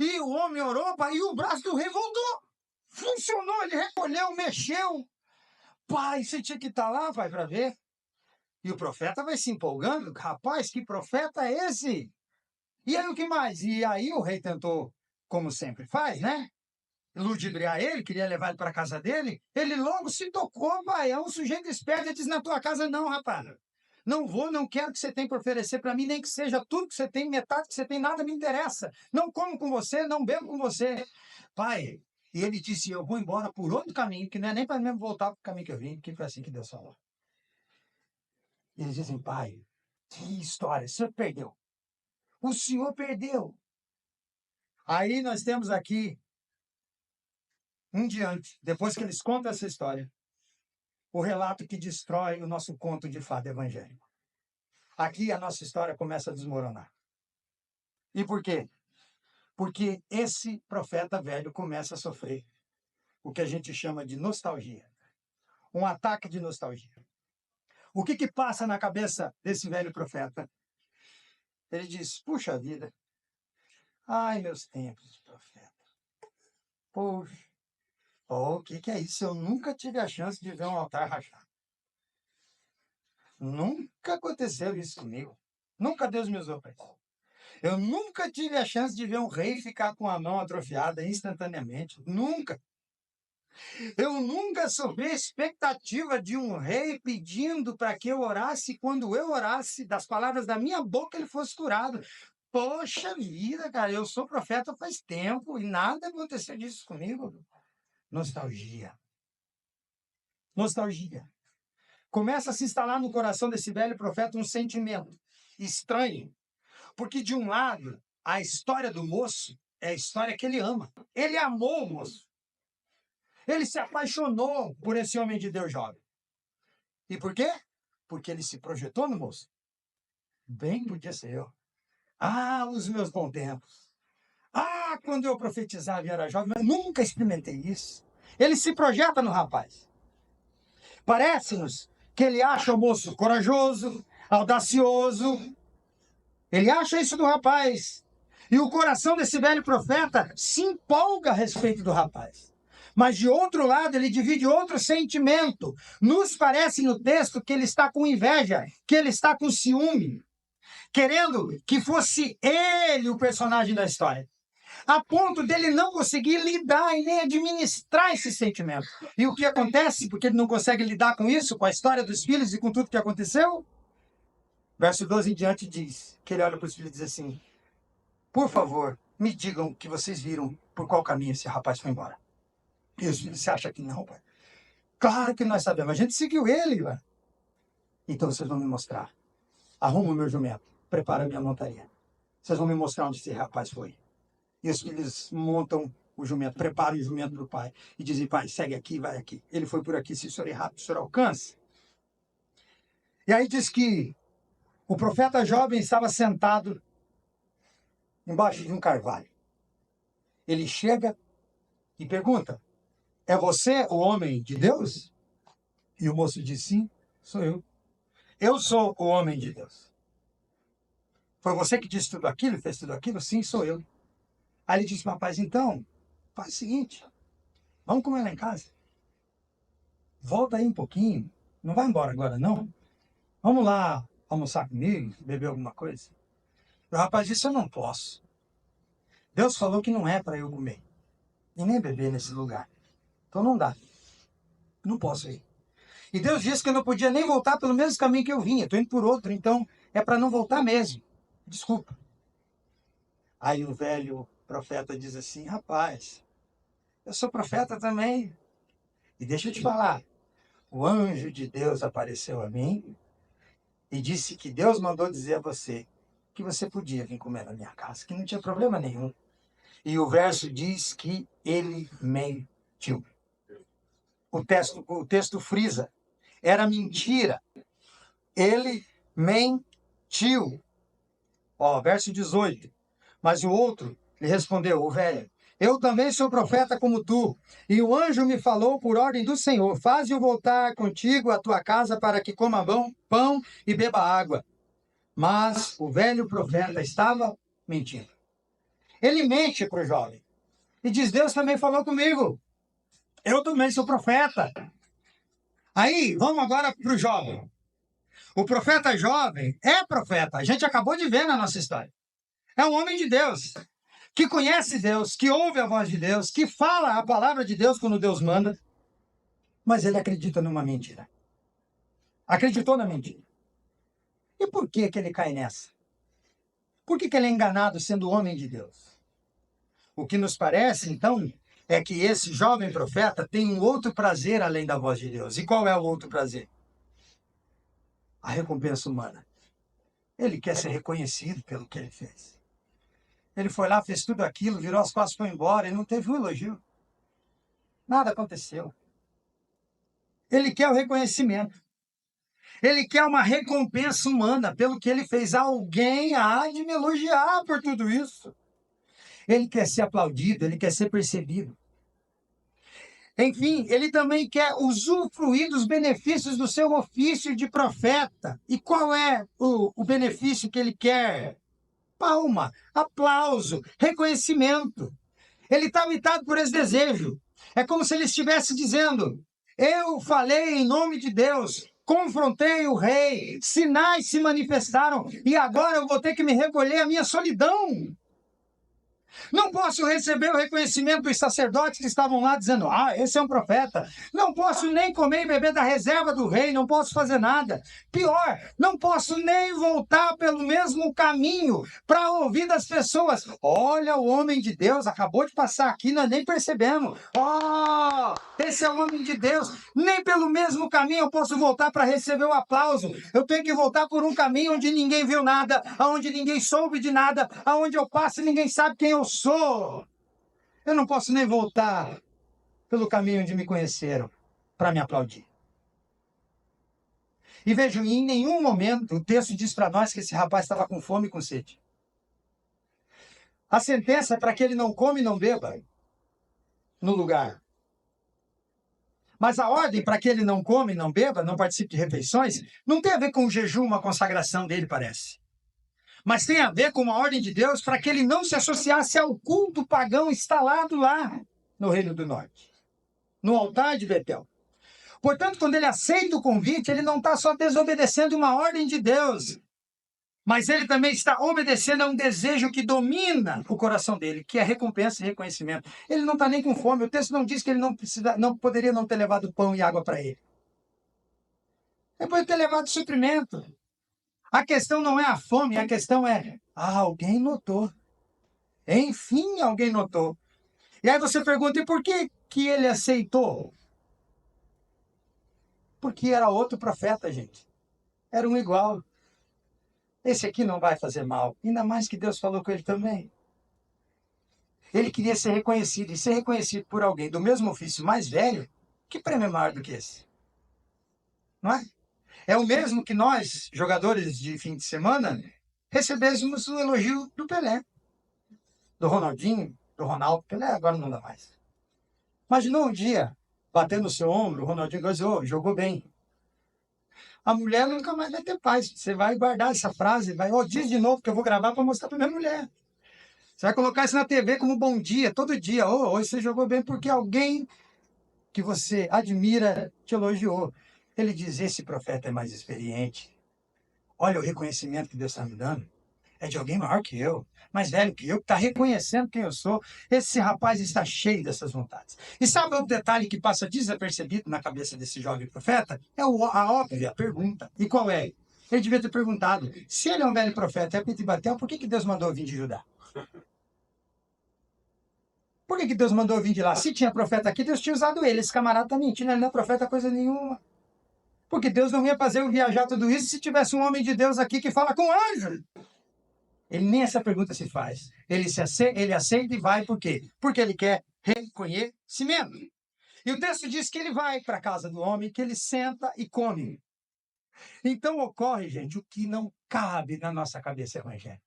E o homem orou, pai, e o braço do rei voltou. Funcionou, ele recolheu, mexeu. Pai, você tinha que estar lá, pai, para ver. E o profeta vai se empolgando. Rapaz, que profeta é esse? E aí o que mais? E aí o rei tentou, como sempre faz, né? Ludibriar ele, queria levar ele para casa dele. Ele logo se tocou, pai. É um sujeito esperto. Ele disse: na tua casa não, rapaz. Não vou, não quero que você tenha para oferecer para mim, nem que seja tudo que você tem, metade que você tem, nada me interessa. Não como com você, não bebo com você. Pai, e ele disse: eu vou embora por outro caminho, que não é nem para mesmo voltar para o caminho que eu vim, porque foi assim que Deus falou. E eles dizem: pai, que história, o senhor perdeu. O senhor perdeu. Aí nós temos aqui um diante, depois que eles contam essa história, o relato que destrói o nosso conto de fada evangélico. Aqui a nossa história começa a desmoronar. E por quê? Porque esse profeta velho começa a sofrer o que a gente chama de nostalgia. Um ataque de nostalgia. O que passa na cabeça desse velho profeta? Ele diz, puxa vida, ai, meus tempos de profeta. Poxa, o que é isso? Eu nunca tive a chance de ver um altar rachado. Nunca aconteceu isso comigo. Nunca Deus me usou para isso. Eu nunca tive a chance de ver um rei ficar com a mão atrofiada instantaneamente. Nunca. Eu nunca sofri a expectativa de um rei pedindo para que eu orasse, e quando eu orasse, das palavras da minha boca, ele fosse curado. Poxa vida, cara, eu sou profeta faz tempo e nada aconteceu disso comigo. Nostalgia. Nostalgia. Começa a se instalar no coração desse velho profeta um sentimento estranho. Porque, de um lado, a história do moço é a história que ele ama. Ele amou o moço. Ele se apaixonou por esse homem de Deus jovem. E por quê? Porque ele se projetou no moço. Bem podia ser eu. Ah, os meus bons tempos. Ah, quando eu profetizava e era jovem, mas nunca experimentei isso. Ele se projeta no rapaz. Parece-nos que ele acha o moço corajoso, audacioso. Ele acha isso do rapaz. E o coração desse velho profeta se empolga a respeito do rapaz. Mas, de outro lado, ele divide outro sentimento. Nos parece no texto que ele está com inveja, que ele está com ciúme, querendo que fosse ele o personagem da história, a ponto dele não conseguir lidar e nem administrar esse sentimento. E o que acontece? Porque ele não consegue lidar com isso, com a história dos filhos e com tudo que aconteceu? Verso 12 em diante diz, que ele olha para os filhos e diz assim, por favor, me digam que vocês viram por qual caminho esse rapaz foi embora. E os filhos, você acha que não, pai? Claro que nós sabemos, a gente seguiu ele, pai. Então vocês vão me mostrar. Arruma o meu jumento, prepara a minha montaria. Vocês vão me mostrar onde esse rapaz foi. E os filhos montam o jumento, preparam o jumento para o pai. E dizem, pai, segue aqui, vai aqui. Ele foi por aqui, se o senhor é rápido, o senhor alcança. E aí diz que o profeta jovem estava sentado embaixo de um carvalho. Ele chega e pergunta, é você o homem de Deus? E o moço diz, sim, sou eu. Eu sou o homem de Deus. Foi você que disse tudo aquilo, fez tudo aquilo? Sim, sou eu. Aí ele disse, rapaz, então, faz o seguinte, vamos comer lá em casa. Volta aí um pouquinho, não vai embora agora não. Vamos lá almoçar comigo, beber alguma coisa. O rapaz disse, eu não posso. Deus falou que não é para eu comer e nem beber nesse lugar. Então não dá. Não posso ir. E Deus disse que eu não podia nem voltar pelo mesmo caminho que eu vinha. Estou indo por outro, então é para não voltar mesmo. Desculpa. Aí o velho profeta diz assim, rapaz, eu sou profeta também. E deixa eu te falar, o anjo de Deus apareceu a mim e disse que Deus mandou dizer a você que você podia vir comer na minha casa, que não tinha problema nenhum. E o verso diz que ele mentiu. O texto frisa, era mentira. Ele mentiu. Ó, verso 18. Mas o outro lhe respondeu, o velho, eu também sou profeta como tu, e o anjo me falou por ordem do Senhor, faze-o voltar contigo à tua casa para que coma pão e beba água. Mas o velho profeta estava mentindo. Ele mente para o jovem. E diz, Deus também falou comigo. Eu também sou profeta. Aí, vamos agora para o jovem. O profeta jovem é profeta. A gente acabou de ver na nossa história. É um homem de Deus, que conhece Deus, que ouve a voz de Deus, que fala a palavra de Deus quando Deus manda. Mas ele acredita numa mentira. Acreditou na mentira. E por que ele cai nessa? Por que ele é enganado sendo homem de Deus? O que nos parece, então, é que esse jovem profeta tem um outro prazer além da voz de Deus. E qual é o outro prazer? A recompensa humana. Ele quer ser reconhecido pelo que ele fez. Ele foi lá, fez tudo aquilo, virou as costas e foi embora, e não teve um elogio. Nada aconteceu. Ele quer o reconhecimento. Ele quer uma recompensa humana pelo que ele fez. Alguém há de me elogiar por tudo isso. Ele quer ser aplaudido, ele quer ser percebido. Enfim, ele também quer usufruir dos benefícios do seu ofício de profeta. E qual é o benefício que ele quer? Palma, aplauso, reconhecimento. Ele está habitado por esse desejo. É como se ele estivesse dizendo: eu falei em nome de Deus, confrontei o rei, sinais se manifestaram, e agora eu vou ter que me recolher à minha solidão. Não posso receber o reconhecimento dos sacerdotes que estavam lá dizendo: esse é um profeta. Não posso nem comer e beber da reserva do rei, não posso fazer nada. Pior, não posso nem voltar pelo mesmo caminho para ouvir das pessoas: olha, o homem de Deus acabou de passar aqui, nós nem percebemos. Esse é o homem de Deus. Nem pelo mesmo caminho eu posso voltar para receber o aplauso. Eu tenho que voltar por um caminho onde ninguém viu nada, onde ninguém soube de nada, onde eu passo e ninguém sabe quem eu sou. Eu não posso nem voltar pelo caminho onde me conheceram para me aplaudir. E vejo, em nenhum momento o texto diz para nós que esse rapaz estava com fome e com sede. A sentença é para que ele não come e não beba no lugar. Mas a ordem para que ele não come, não beba, não participe de refeições, não tem a ver com o jejum, uma consagração dele, parece. Mas tem a ver com uma ordem de Deus para que ele não se associasse ao culto pagão instalado lá no Reino do Norte, no altar de Betel. Portanto, quando ele aceita o convite, ele não está só desobedecendo uma ordem de Deus, mas ele também está obedecendo a um desejo que domina o coração dele, que é recompensa e reconhecimento. Ele não está nem com fome. O texto não diz que ele não poderia não ter levado pão e água para ele. Ele pode ter levado suprimento. A questão não é a fome, a questão é: alguém notou. Enfim, alguém notou. E aí você pergunta: e por que ele aceitou? Porque era outro profeta, gente. Era um igual. Esse aqui não vai fazer mal. Ainda mais que Deus falou com ele também. Ele queria ser reconhecido. E ser reconhecido por alguém do mesmo ofício mais velho, que prêmio maior do que esse? Não é? É o mesmo que nós, jogadores de fim de semana, recebêssemos o elogio do Pelé, do Ronaldinho, do Ronaldo. Pelé agora não dá mais. Imaginou um dia, batendo no seu ombro, o Ronaldinho jogou bem. A mulher nunca mais vai ter paz. Você vai guardar essa frase, diz de novo que eu vou gravar para mostrar para minha mulher. Você vai colocar isso na TV como bom dia, todo dia. Hoje você jogou bem porque alguém que você admira te elogiou. Ele diz: esse profeta é mais experiente. Olha o reconhecimento que Deus está me dando. É de alguém maior que eu, mais velho que eu, que está reconhecendo quem eu sou. Esse rapaz está cheio dessas vontades. E sabe outro detalhe que passa desapercebido na cabeça desse jovem profeta? É a óbvia pergunta. E qual é? Ele devia ter perguntado: se ele é um velho profeta, é Pete Batel, por que Deus mandou vir de Judá? Por que Deus mandou vir de lá? Se tinha profeta aqui, Deus tinha usado ele. Esse camarada está mentindo, ele não é profeta coisa nenhuma. Porque Deus não ia fazer eu viajar tudo isso se tivesse um homem de Deus aqui que fala com anjo. Ele nem essa pergunta se faz. Ele aceita e vai por quê? Porque ele quer reconhecimento. E o texto diz que ele vai para a casa do homem, que ele senta e come. Então ocorre, gente, o que não cabe na nossa cabeça evangélica.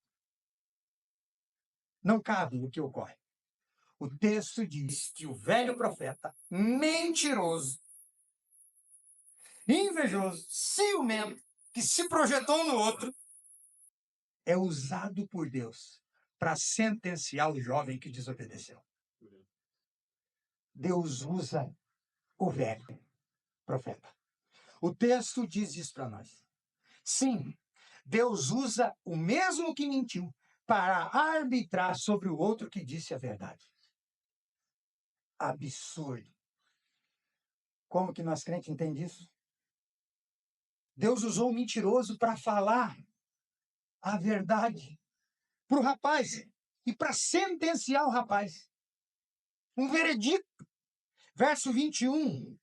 Não cabe o que ocorre. O texto diz que o velho profeta, mentiroso, invejoso, ciumento, que se projetou no outro, é usado por Deus para sentenciar o jovem que desobedeceu. Deus usa o velho profeta. O texto diz isso para nós. Sim, Deus usa o mesmo que mentiu para arbitrar sobre o outro que disse a verdade. Absurdo. Como que nós crentes entendemos isso? Deus usou o mentiroso para falar a verdade para o rapaz e para sentenciar o rapaz. Um veredicto. Verso 21.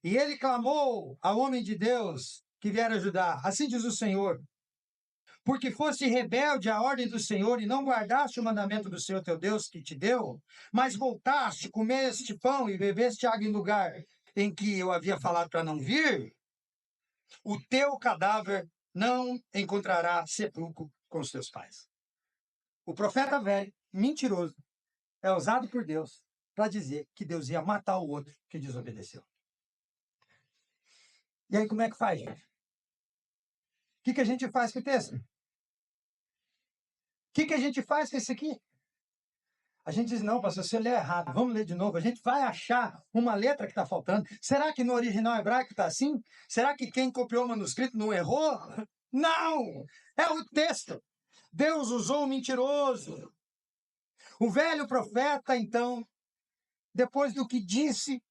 E ele clamou ao homem de Deus que viera ajudar. Assim diz o Senhor: porque foste rebelde à ordem do Senhor e não guardaste o mandamento do Senhor teu Deus que te deu, mas voltaste, comeste pão e bebeste água em lugar em que eu havia falado para não vir, o teu cadáver não encontrará sepulcro com os teus pais. O profeta velho, mentiroso, é usado por Deus para dizer que Deus ia matar o outro que desobedeceu. E aí como é que faz, gente? O que a gente faz com o texto? O que a gente faz com isso aqui? A gente diz, não, pastor, você lê errado, vamos ler de novo. A gente vai achar uma letra que está faltando. Será que no original hebraico está assim? Será que quem copiou o manuscrito não errou? Não! É o texto. Deus usou um mentiroso. O velho profeta, então, depois do que disse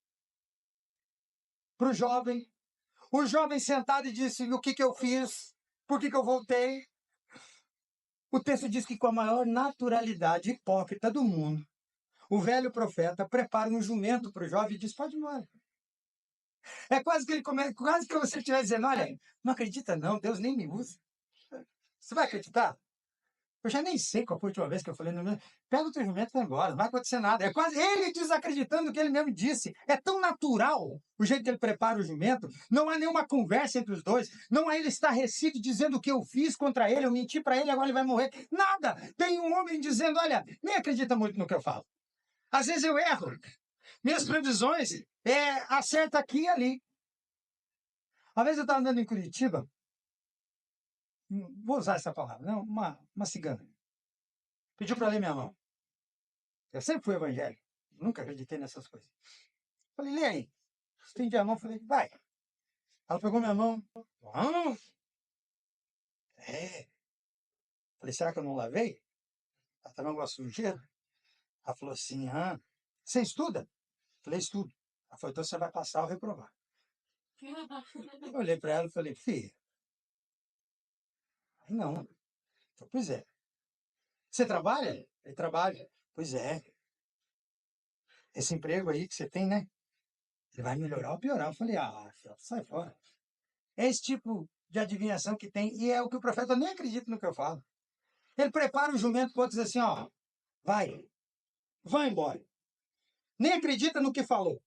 para o jovem sentado e disse, o que eu fiz? Por que eu voltei? O texto diz que com a maior naturalidade hipócrita do mundo, o velho profeta prepara um jumento para o jovem e diz, pode ir embora. É quase que ele começa, quase que você estiver dizendo, olha, não acredita não, Deus nem me usa. Você vai acreditar? Eu já nem sei qual foi a última vez que eu falei, pega o teu jumento e vai embora, não vai acontecer nada. É quase ele desacreditando o que ele mesmo disse. É tão natural o jeito que ele prepara o jumento, não há nenhuma conversa entre os dois, não há ele estarrecido dizendo o que eu fiz contra ele, eu menti para ele, agora ele vai morrer. Nada! Tem um homem dizendo, olha, nem acredita muito no que eu falo. Às vezes eu erro. Minhas previsões acerta aqui e ali. Uma vez eu estava andando em Curitiba, vou usar essa palavra, não, uma cigana. Pediu para ler minha mão. Eu sempre fui evangélico, nunca acreditei nessas coisas. Falei, lê aí. Estendi a mão, falei, vai. Ela pegou minha mão. É. Falei, será que eu não lavei? Ela também gosta de sujeira. Ela falou assim, você estuda? Falei, estudo. Ela falou, então você vai passar ou reprovar. Eu olhei para ela e falei, filha, não. Falei, pois é. Você trabalha? Ele trabalha. Pois é. Esse emprego aí que você tem, né? Ele vai melhorar ou piorar. Eu falei, filho, sai fora. É esse tipo de adivinhação que tem, e é o que o profeta nem acredita no que eu falo. Ele prepara o jumento para dizer assim, vai embora. Nem acredita no que falou.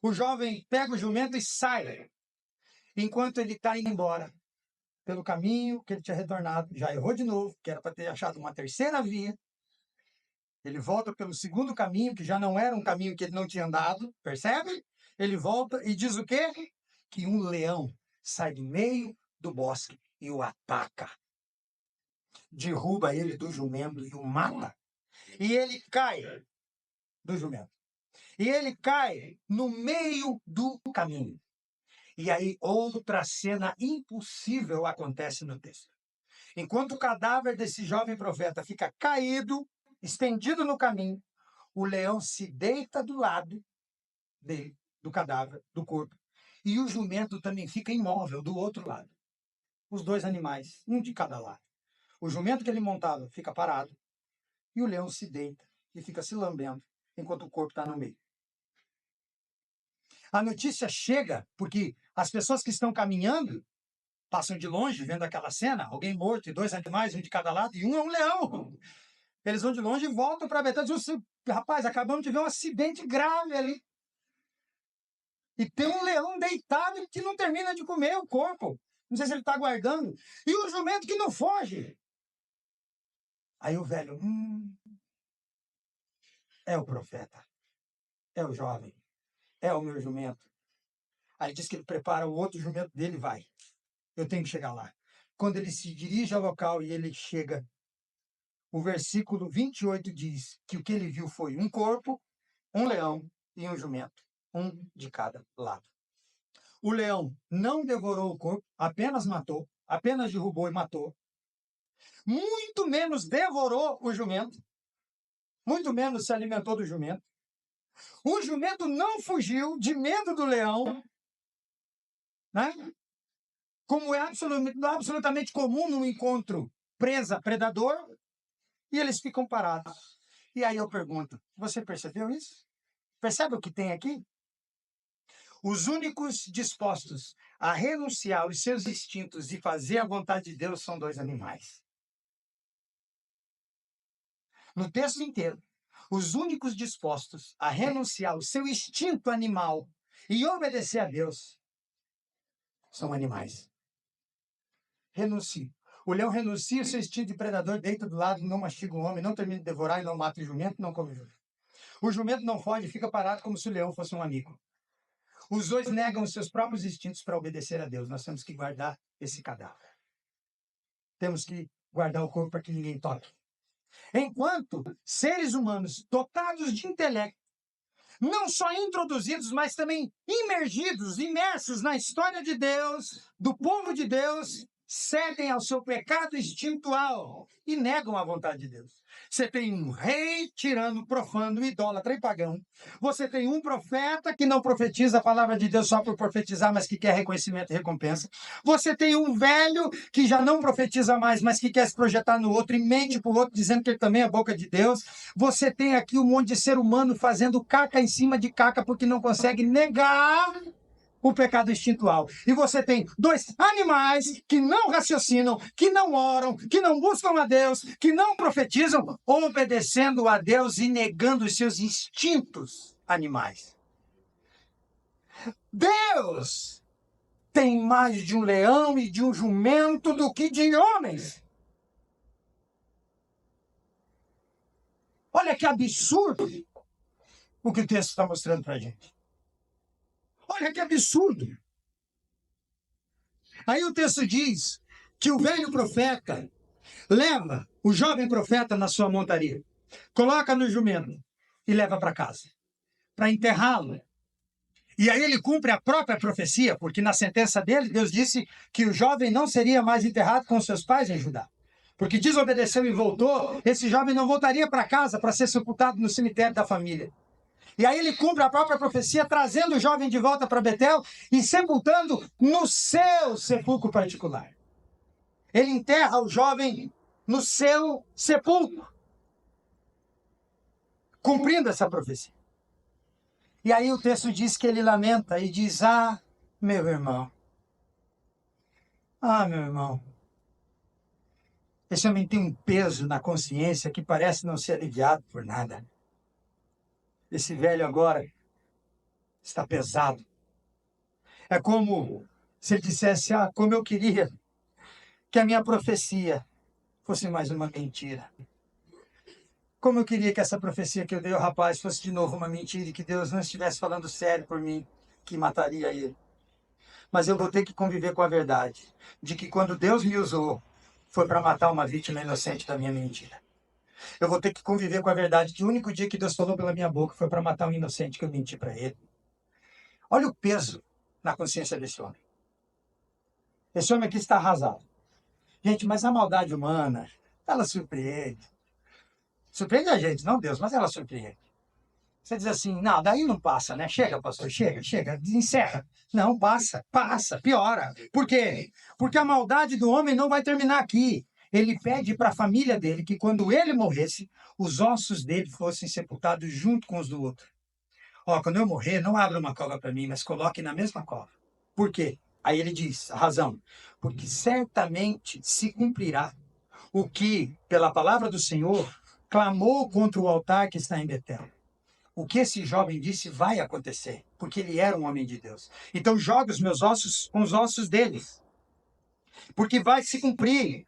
O jovem pega o jumento e sai. Enquanto ele está indo embora, pelo caminho que ele tinha retornado, já errou de novo, que era para ter achado uma terceira via. Ele volta pelo segundo caminho, que já não era um caminho que ele não tinha andado, percebe? Ele volta e diz o quê? Que um leão sai do meio do bosque e o ataca. Derruba ele do jumento e o mata. E ele cai do jumento. E ele cai no meio do caminho. E aí outra cena impossível acontece no texto. Enquanto o cadáver desse jovem profeta fica caído, estendido no caminho, o leão se deita do lado dele, do cadáver, do corpo. E o jumento também fica imóvel do outro lado. Os dois animais, um de cada lado. O jumento que ele montava fica parado e o leão se deita e fica se lambendo enquanto o corpo está no meio. A notícia chega porque as pessoas que estão caminhando passam de longe, vendo aquela cena, alguém morto e dois animais, um de cada lado, e um é um leão. Eles vão de longe e voltam para Betânia e dizem, rapaz, acabamos de ver um acidente grave ali. E tem um leão deitado que não termina de comer o corpo. Não sei se ele está guardando. E o jumento que não foge. Aí o velho, é o profeta. É o jovem. É o meu jumento. Aí diz que ele prepara o outro jumento dele e vai. Eu tenho que chegar lá. Quando ele se dirige ao local e ele chega, o versículo 28 diz que o que ele viu foi um corpo, um leão e um jumento. Um de cada lado. O leão não devorou o corpo, apenas matou, apenas derrubou e matou. Muito menos devorou o jumento, muito menos se alimentou do jumento. O jumento não fugiu de medo do leão, né? Como é absolutamente comum no encontro presa-predador, e eles ficam parados. E aí eu pergunto, você percebeu isso? Percebe o que tem aqui? Os únicos dispostos a renunciar aos seus instintos e fazer a vontade de Deus são dois animais. No texto inteiro, os únicos dispostos a renunciar ao seu instinto animal e obedecer a Deus são animais. Renuncie. O leão renuncia o seu instinto de predador, deita do lado, não mastiga o homem, não termina de devorar e não mata o jumento, não come o jumento. O jumento não foge, fica parado como se o leão fosse um amigo. Os dois negam os seus próprios instintos para obedecer a Deus. Nós temos que guardar esse cadáver. Temos que guardar o corpo para que ninguém toque. Enquanto seres humanos dotados de intelecto, não só introduzidos, mas também imersos na história de Deus, do povo de Deus, cedem ao seu pecado instintual e negam a vontade de Deus. Você tem um rei tirano, profano, idólatra e pagão. Você tem um profeta que não profetiza a palavra de Deus só por profetizar, mas que quer reconhecimento e recompensa. Você tem um velho que já não profetiza mais, mas que quer se projetar no outro e mente para o outro, dizendo que ele também é a boca de Deus. Você tem aqui um monte de ser humano fazendo caca em cima de caca porque não consegue negar o pecado instintual. E você tem dois animais que não raciocinam, que não oram, que não buscam a Deus, que não profetizam, obedecendo a Deus e negando os seus instintos animais. Deus tem mais de um leão e de um jumento do que de homens. Olha que absurdo o que o texto está mostrando para a gente. Olha que absurdo. Aí o texto diz que o velho profeta leva o jovem profeta na sua montaria, coloca no jumento e leva para casa, para enterrá-lo. E aí ele cumpre a própria profecia, porque na sentença dele, Deus disse que o jovem não seria mais enterrado com seus pais em Judá. Porque desobedeceu e voltou, esse jovem não voltaria para casa para ser sepultado no cemitério da família. E aí ele cumpre a própria profecia, trazendo o jovem de volta para Betel e sepultando no seu sepulcro particular. Ele enterra o jovem no seu sepulcro, cumprindo essa profecia. E aí o texto diz que ele lamenta e diz: meu irmão, meu irmão, esse homem tem um peso na consciência que parece não ser aliviado por nada. Esse velho agora está pesado. É como se ele dissesse: como eu queria que a minha profecia fosse mais uma mentira. Como eu queria que essa profecia que eu dei ao rapaz fosse de novo uma mentira e que Deus não estivesse falando sério por mim, que mataria ele. Mas eu vou ter que conviver com a verdade de que quando Deus me usou, foi para matar uma vítima inocente da minha mentira. Eu vou ter que conviver com a verdade que o único dia que Deus falou pela minha boca foi para matar um inocente que eu menti para ele. Olha o peso na consciência desse homem. Esse homem aqui está arrasado. Gente, mas a maldade humana, ela surpreende. Surpreende a gente, não Deus, mas ela surpreende. Você diz assim: não, daí não passa, né? Chega, pastor, chega, encerra. Não, passa, piora. Por quê? Porque a maldade do homem não vai terminar aqui. Ele pede para a família dele que quando ele morresse, os ossos dele fossem sepultados junto com os do outro. Quando eu morrer, não abra uma cova para mim, mas coloque na mesma cova. Por quê? Aí ele diz, a razão, porque certamente se cumprirá o que, pela palavra do Senhor, clamou contra o altar que está em Betel. O que esse jovem disse vai acontecer, porque ele era um homem de Deus. Então jogue os meus ossos com os ossos deles, porque vai se cumprir.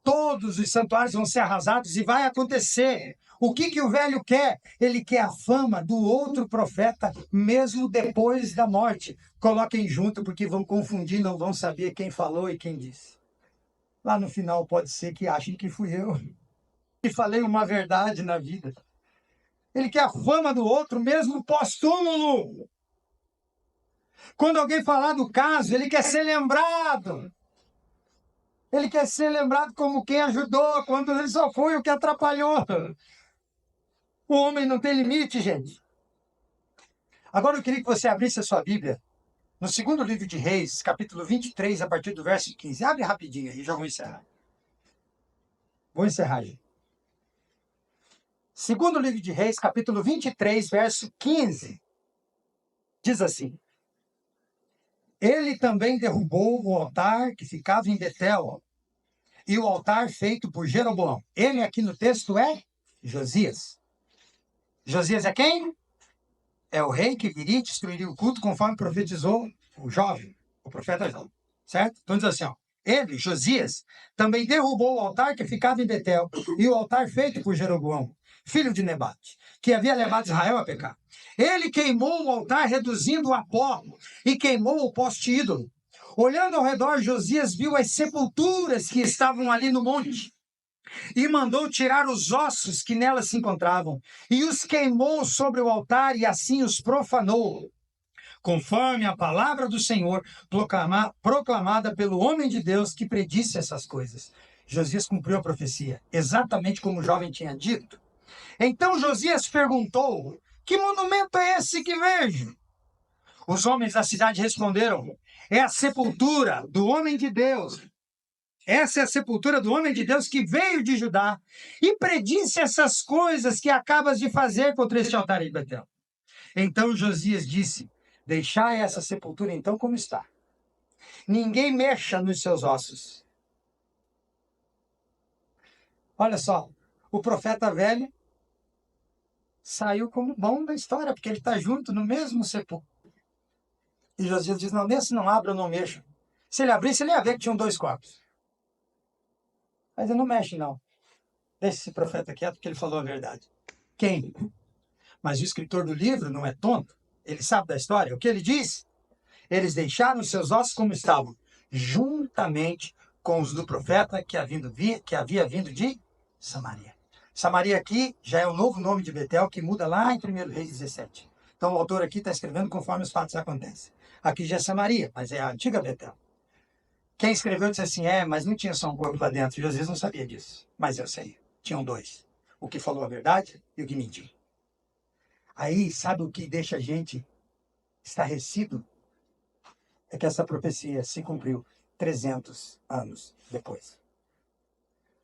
Todos os santuários vão ser arrasados e vai acontecer. O que o velho quer? Ele quer a fama do outro profeta, mesmo depois da morte. Coloquem junto, porque vão confundir, não vão saber quem falou e quem disse. Lá no final pode ser que achem que fui eu, que falei uma verdade na vida. Ele quer a fama do outro, mesmo pós-túmulo. Quando alguém falar do caso, ele quer ser lembrado. Ele quer ser lembrado como quem ajudou, quando ele só foi o que atrapalhou. O homem não tem limite, gente. Agora eu queria que você abrisse a sua Bíblia no segundo livro de Reis, capítulo 23, a partir do verso 15. Abre rapidinho aí, já vou encerrar. Vou encerrar, gente. Segundo livro de Reis, capítulo 23, verso 15. Diz assim: ele também derrubou o altar que ficava em Betel e o altar feito por Jeroboão. Ele aqui no texto é Josias. Josias é quem? É o rei que viria e destruiria o culto conforme profetizou o jovem, o profeta jovem. Certo? Então diz assim, Ele, Josias, também derrubou o altar que ficava em Betel e o altar feito por Jeroboão, filho de Nebate, que havia levado Israel a pecar. Ele queimou o altar, reduzindo a pó, e queimou o poste ídolo. Olhando ao redor, Josias viu as sepulturas que estavam ali no monte e mandou tirar os ossos que nelas se encontravam e os queimou sobre o altar e assim os profanou, conforme a palavra do Senhor proclamada pelo homem de Deus que predisse essas coisas. Josias cumpriu a profecia, exatamente como o jovem tinha dito. Então Josias perguntou: que monumento é esse que vejo? Os homens da cidade responderam: é a sepultura do homem de Deus. Essa é a sepultura do homem de Deus que veio de Judá e predisse essas coisas que acabas de fazer contra este altar em Betel. Então Josias disse: deixai essa sepultura então como está. Ninguém mexa nos seus ossos. Olha só, o profeta velho saiu como bom da história, porque ele está junto no mesmo sepulcro. E Josias diz: não, nesse não abra, eu não mexo. Se ele abrisse, ele ia ver que tinham 2 corpos. Mas ele não mexe, não. Deixa esse profeta quieto, porque ele falou a verdade. Quem? Mas o escritor do livro não é tonto. Ele sabe da história. O que ele diz? Eles deixaram seus ossos como estavam, juntamente com os do profeta que havia vindo de Samaria. Samaria aqui já é o novo nome de Betel, que muda lá em 1 Reis 17. Então o autor aqui está escrevendo conforme os fatos acontecem. Aqui já é Samaria, mas é a antiga Betel. Quem escreveu disse assim: mas não tinha só um corpo lá dentro. Josias não sabia disso, mas eu sei. Tinham 2. O que falou a verdade e o que mentiu. Aí, sabe o que deixa a gente estarrecido? É que essa profecia se cumpriu 300 anos depois.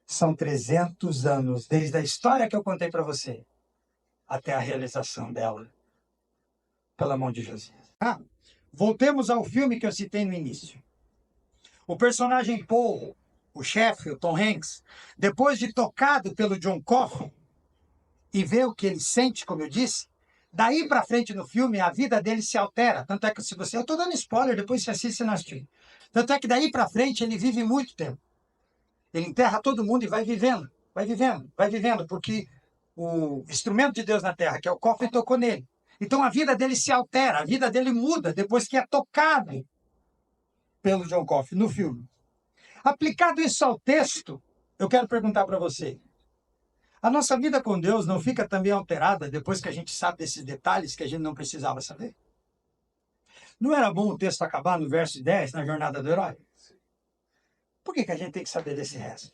São 300 anos, desde a história que eu contei para você, até a realização dela, pela mão de Josias. Voltemos ao filme que eu citei no início. O personagem Paul, o chefe, o Tom Hanks, depois de tocado pelo John Coffey e ver o que ele sente, como eu disse, daí para frente no filme a vida dele se altera. Tanto é que se você... Eu estou dando spoiler, depois você assiste e não assistiu. Tanto é que daí para frente ele vive muito tempo. Ele enterra todo mundo e vai vivendo, porque o instrumento de Deus na terra, que é o cofre, tocou nele. Então a vida dele se altera, a vida dele muda depois que é tocado pelo John Coffey no filme. Aplicado isso ao texto, eu quero perguntar para você: a nossa vida com Deus não fica também alterada depois que a gente sabe desses detalhes que a gente não precisava saber? Não era bom o texto acabar no verso 10, na jornada do herói? Por que a gente tem que saber desse resto?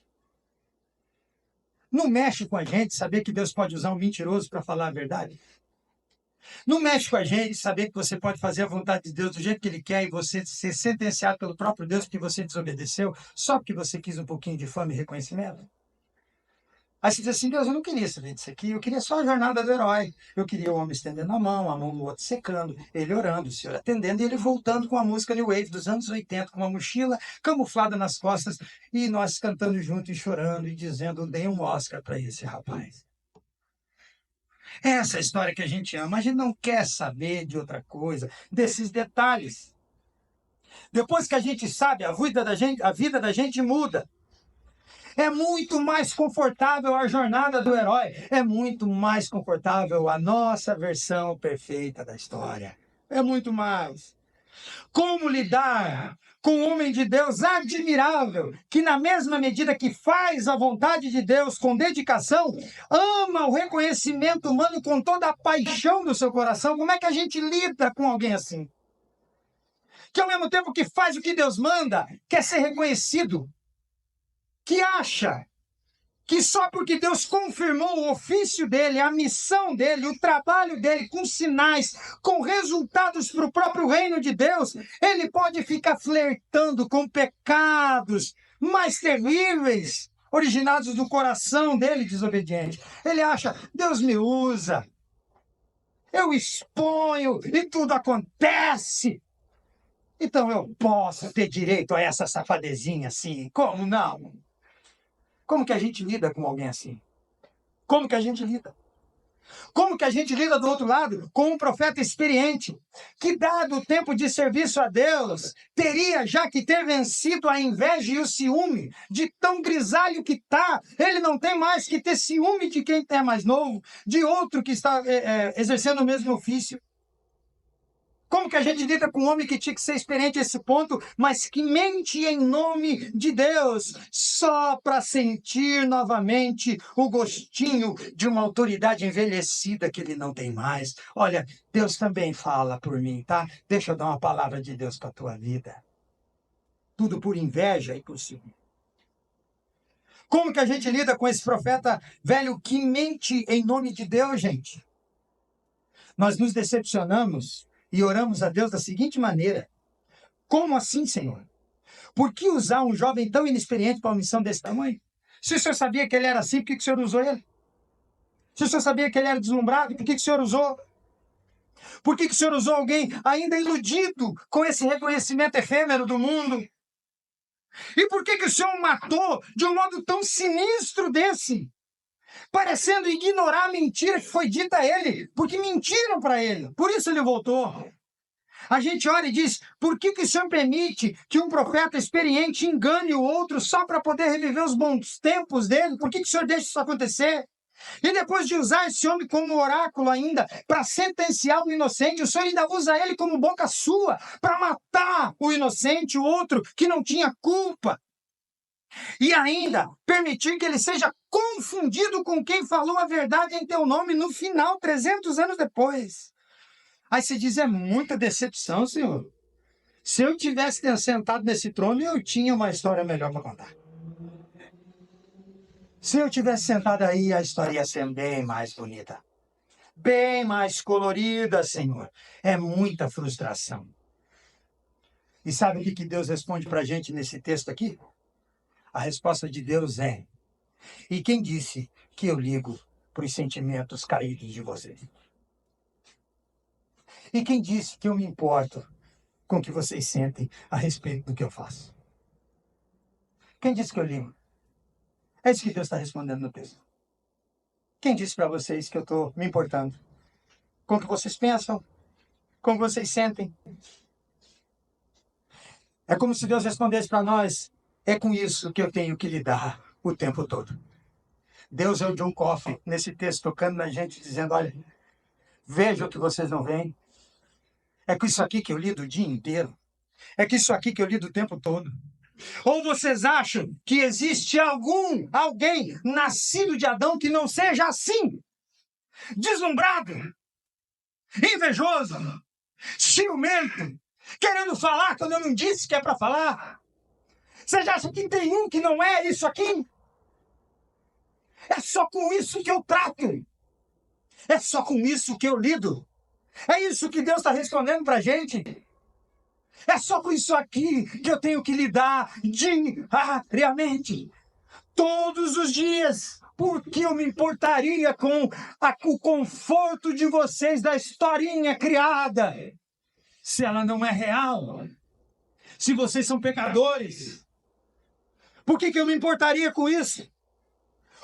Não mexe com a gente saber que Deus pode usar um mentiroso para falar a verdade? Não mexe com a gente saber que você pode fazer a vontade de Deus do jeito que Ele quer e você ser sentenciado pelo próprio Deus porque você desobedeceu só porque você quis um pouquinho de fama e reconhecimento? Aí você diz assim: Deus, eu não queria saber disso aqui, eu queria só a jornada do herói. Eu queria o homem estendendo a mão no outro secando, ele orando, o Senhor atendendo e ele voltando com a música New Wave dos anos 80, com uma mochila camuflada nas costas e nós cantando junto e chorando e dizendo: dei um Oscar para esse rapaz. Essa é a história que a gente ama. A gente não quer saber de outra coisa, desses detalhes. Depois que a gente sabe, a vida da gente muda. É muito mais confortável a jornada do herói. É muito mais confortável a nossa versão perfeita da história. É muito mais. Como lidar com um homem de Deus admirável, que na mesma medida que faz a vontade de Deus com dedicação, ama o reconhecimento humano com toda a paixão do seu coração? Como é que a gente lida com alguém assim? Que ao mesmo tempo que faz o que Deus manda, quer ser reconhecido, que acha que só porque Deus confirmou o ofício dele, a missão dele, o trabalho dele, com sinais, com resultados para o próprio reino de Deus, ele pode ficar flertando com pecados mais terríveis, originados do coração dele desobediente. Ele acha: Deus me usa, eu exponho e tudo acontece. Então eu posso ter direito a essa safadezinha assim? Como não? Como que a gente lida com alguém assim? Como que a gente lida? Como que a gente lida do outro lado? Com um profeta experiente, que dado o tempo de serviço a Deus, teria já que ter vencido a inveja e o ciúme, de tão grisalho que está, ele não tem mais que ter ciúme de quem é mais novo, de outro que está exercendo o mesmo ofício. Como que a gente lida com um homem que tinha que ser experiente a esse ponto, mas que mente em nome de Deus, só para sentir novamente o gostinho de uma autoridade envelhecida que ele não tem mais? Olha, Deus também fala por mim, tá? Deixa eu dar uma palavra de Deus para a tua vida. Tudo por inveja e por ciúme. Como que a gente lida com esse profeta velho que mente em nome de Deus, gente? Nós nos decepcionamos e oramos a Deus da seguinte maneira: como assim, Senhor? Por que usar um jovem tão inexperiente para uma missão desse tamanho? Se o senhor sabia que ele era assim, por que o senhor usou ele? Se o senhor sabia que ele era deslumbrado, por que o senhor usou? Por que o senhor usou alguém ainda iludido com esse reconhecimento efêmero do mundo? E por que o senhor o matou de um modo tão sinistro desse? Parecendo ignorar a mentira que foi dita a ele, porque mentiram para ele. Por isso ele voltou. A gente olha e diz: por que o senhor permite que um profeta experiente engane o outro só para poder reviver os bons tempos dele? Por que o senhor deixa isso acontecer? E depois de usar esse homem como oráculo ainda para sentenciar o inocente, o senhor ainda usa ele como boca sua para matar o inocente, o outro que não tinha culpa. E ainda permitir que ele seja confundido com quem falou a verdade em teu nome no final, 300 anos depois. Aí você diz: é muita decepção, Senhor. Se eu tivesse sentado nesse trono, eu tinha uma história melhor para contar. Se eu tivesse sentado aí, a história ia ser bem mais bonita. Bem mais colorida, Senhor. É muita frustração. E sabe o que Deus responde para a gente nesse texto aqui? A resposta de Deus é: e quem disse que eu ligo para os sentimentos caídos de vocês? E quem disse que eu me importo com o que vocês sentem a respeito do que eu faço? Quem disse que eu ligo? É isso que Deus está respondendo no texto. Quem disse para vocês que eu estou me importando com o que vocês pensam, com o que vocês sentem? É como se Deus respondesse para nós: é com isso que eu tenho que lidar o tempo todo. Deus é o John Coffey nesse texto, tocando na gente, dizendo: olha, veja o que vocês não veem. É com isso aqui que eu lido o dia inteiro. É com isso aqui que eu lido o tempo todo. Ou vocês acham que existe alguém nascido de Adão que não seja assim? Deslumbrado, invejoso, ciumento, querendo falar quando eu não disse que é para falar? Vocês acham que tem um que não é isso aqui? É só com isso que eu trato. É só com isso que eu lido. É isso que Deus está respondendo para a gente. É só com isso aqui que eu tenho que lidar diariamente. Todos os dias. Porque eu me importaria com o conforto de vocês da historinha criada, se ela não é real? Se vocês são pecadores, por que eu me importaria com isso?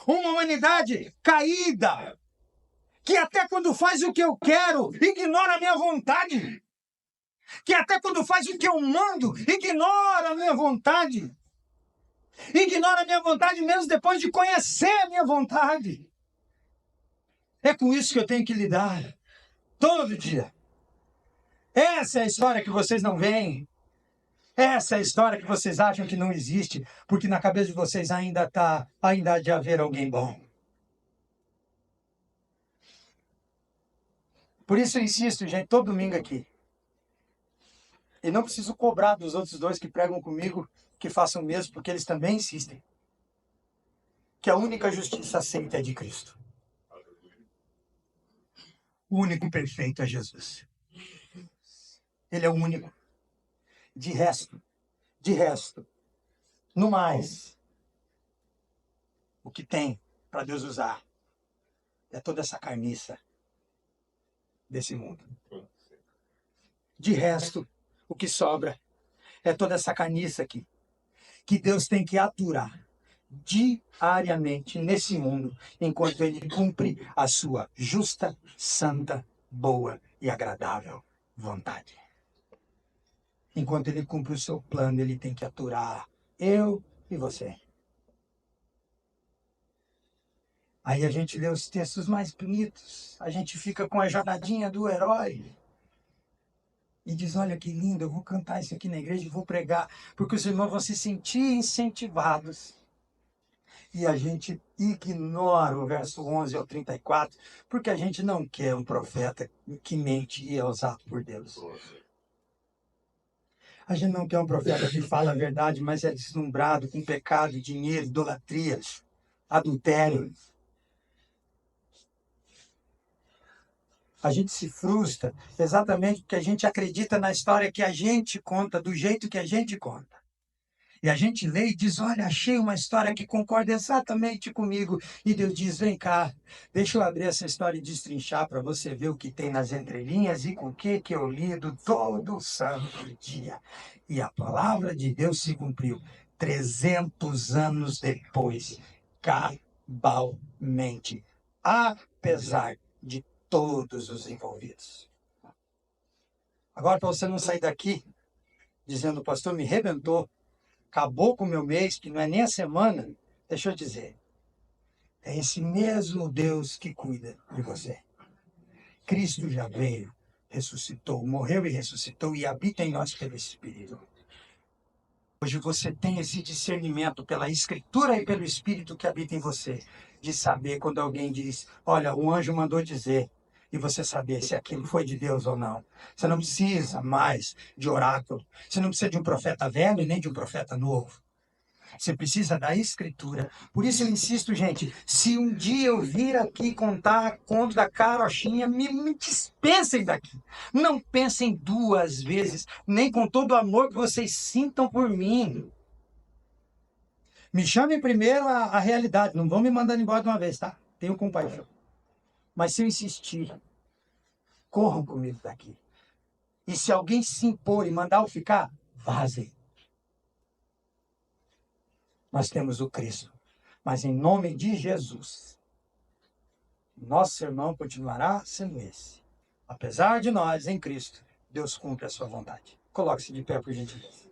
Uma humanidade caída, que até quando faz o que eu quero, ignora a minha vontade. Que até quando faz o que eu mando, ignora a minha vontade. Ignora a minha vontade mesmo depois de conhecer a minha vontade. É com isso que eu tenho que lidar todo dia. Essa é a história que vocês não veem. Essa é a história que vocês acham que não existe, porque na cabeça de vocês ainda há de haver alguém bom. Por isso eu insisto, gente, todo domingo aqui. E não preciso cobrar dos outros dois que pregam comigo que façam o mesmo, porque eles também insistem. Que a única justiça aceita é de Cristo. O único perfeito é Jesus. Ele é o único. De resto, no mais, o que tem para Deus usar é toda essa carniça desse mundo. De resto, o que sobra é toda essa carniça aqui, que Deus tem que aturar, diariamente nesse mundo, enquanto ele cumpre a sua justa, santa, boa e agradável vontade. Enquanto ele cumpre o seu plano, ele tem que aturar eu e você. Aí a gente lê os textos mais bonitos, a gente fica com a jornadinha do herói e diz, olha que lindo, eu vou cantar isso aqui na igreja e vou pregar, porque os irmãos vão se sentir incentivados. E a gente ignora o verso 11 ao 34, porque a gente não quer um profeta que mente e é usado por Deus. A gente não quer um profeta que fala a verdade, mas é deslumbrado com pecado, dinheiro, idolatrias, adultério. A gente se frustra exatamente porque a gente acredita na história que a gente conta, do jeito que a gente conta. E a gente lê e diz, olha, achei uma história que concorda exatamente comigo. E Deus diz, vem cá, deixa eu abrir essa história e destrinchar para você ver o que tem nas entrelinhas e com o que eu lido todo santo dia. E a palavra de Deus se cumpriu 300 anos depois, cabalmente, apesar de todos os envolvidos. Agora, para você não sair daqui dizendo, o pastor me rebentou, acabou com o meu mês, que não é nem a semana, deixa eu dizer, é esse mesmo Deus que cuida de você. Cristo já veio, ressuscitou, morreu e ressuscitou e habita em nós pelo Espírito. Hoje você tem esse discernimento pela Escritura e pelo Espírito que habita em você, de saber quando alguém diz, olha, o anjo mandou dizer, e você saber se aquilo foi de Deus ou não. Você não precisa mais de oráculo, você não precisa de um profeta velho nem de um profeta novo. Você precisa da Escritura. Por isso eu insisto, gente, se um dia eu vir aqui contar conto da carochinha, me dispensem daqui. Não pensem duas vezes, nem com todo o amor que vocês sintam por mim. Me chamem primeiro a realidade, não vão me mandando embora de uma vez, tá? Tenho compaixão. Mas se eu insistir, corram comigo daqui. E se alguém se impor e mandar eu ficar, vazem. Nós temos o Cristo. Mas em nome de Jesus, nosso sermão continuará sendo esse. Apesar de nós, em Cristo, Deus cumpre a sua vontade. Coloque-se de pé, por gentileza.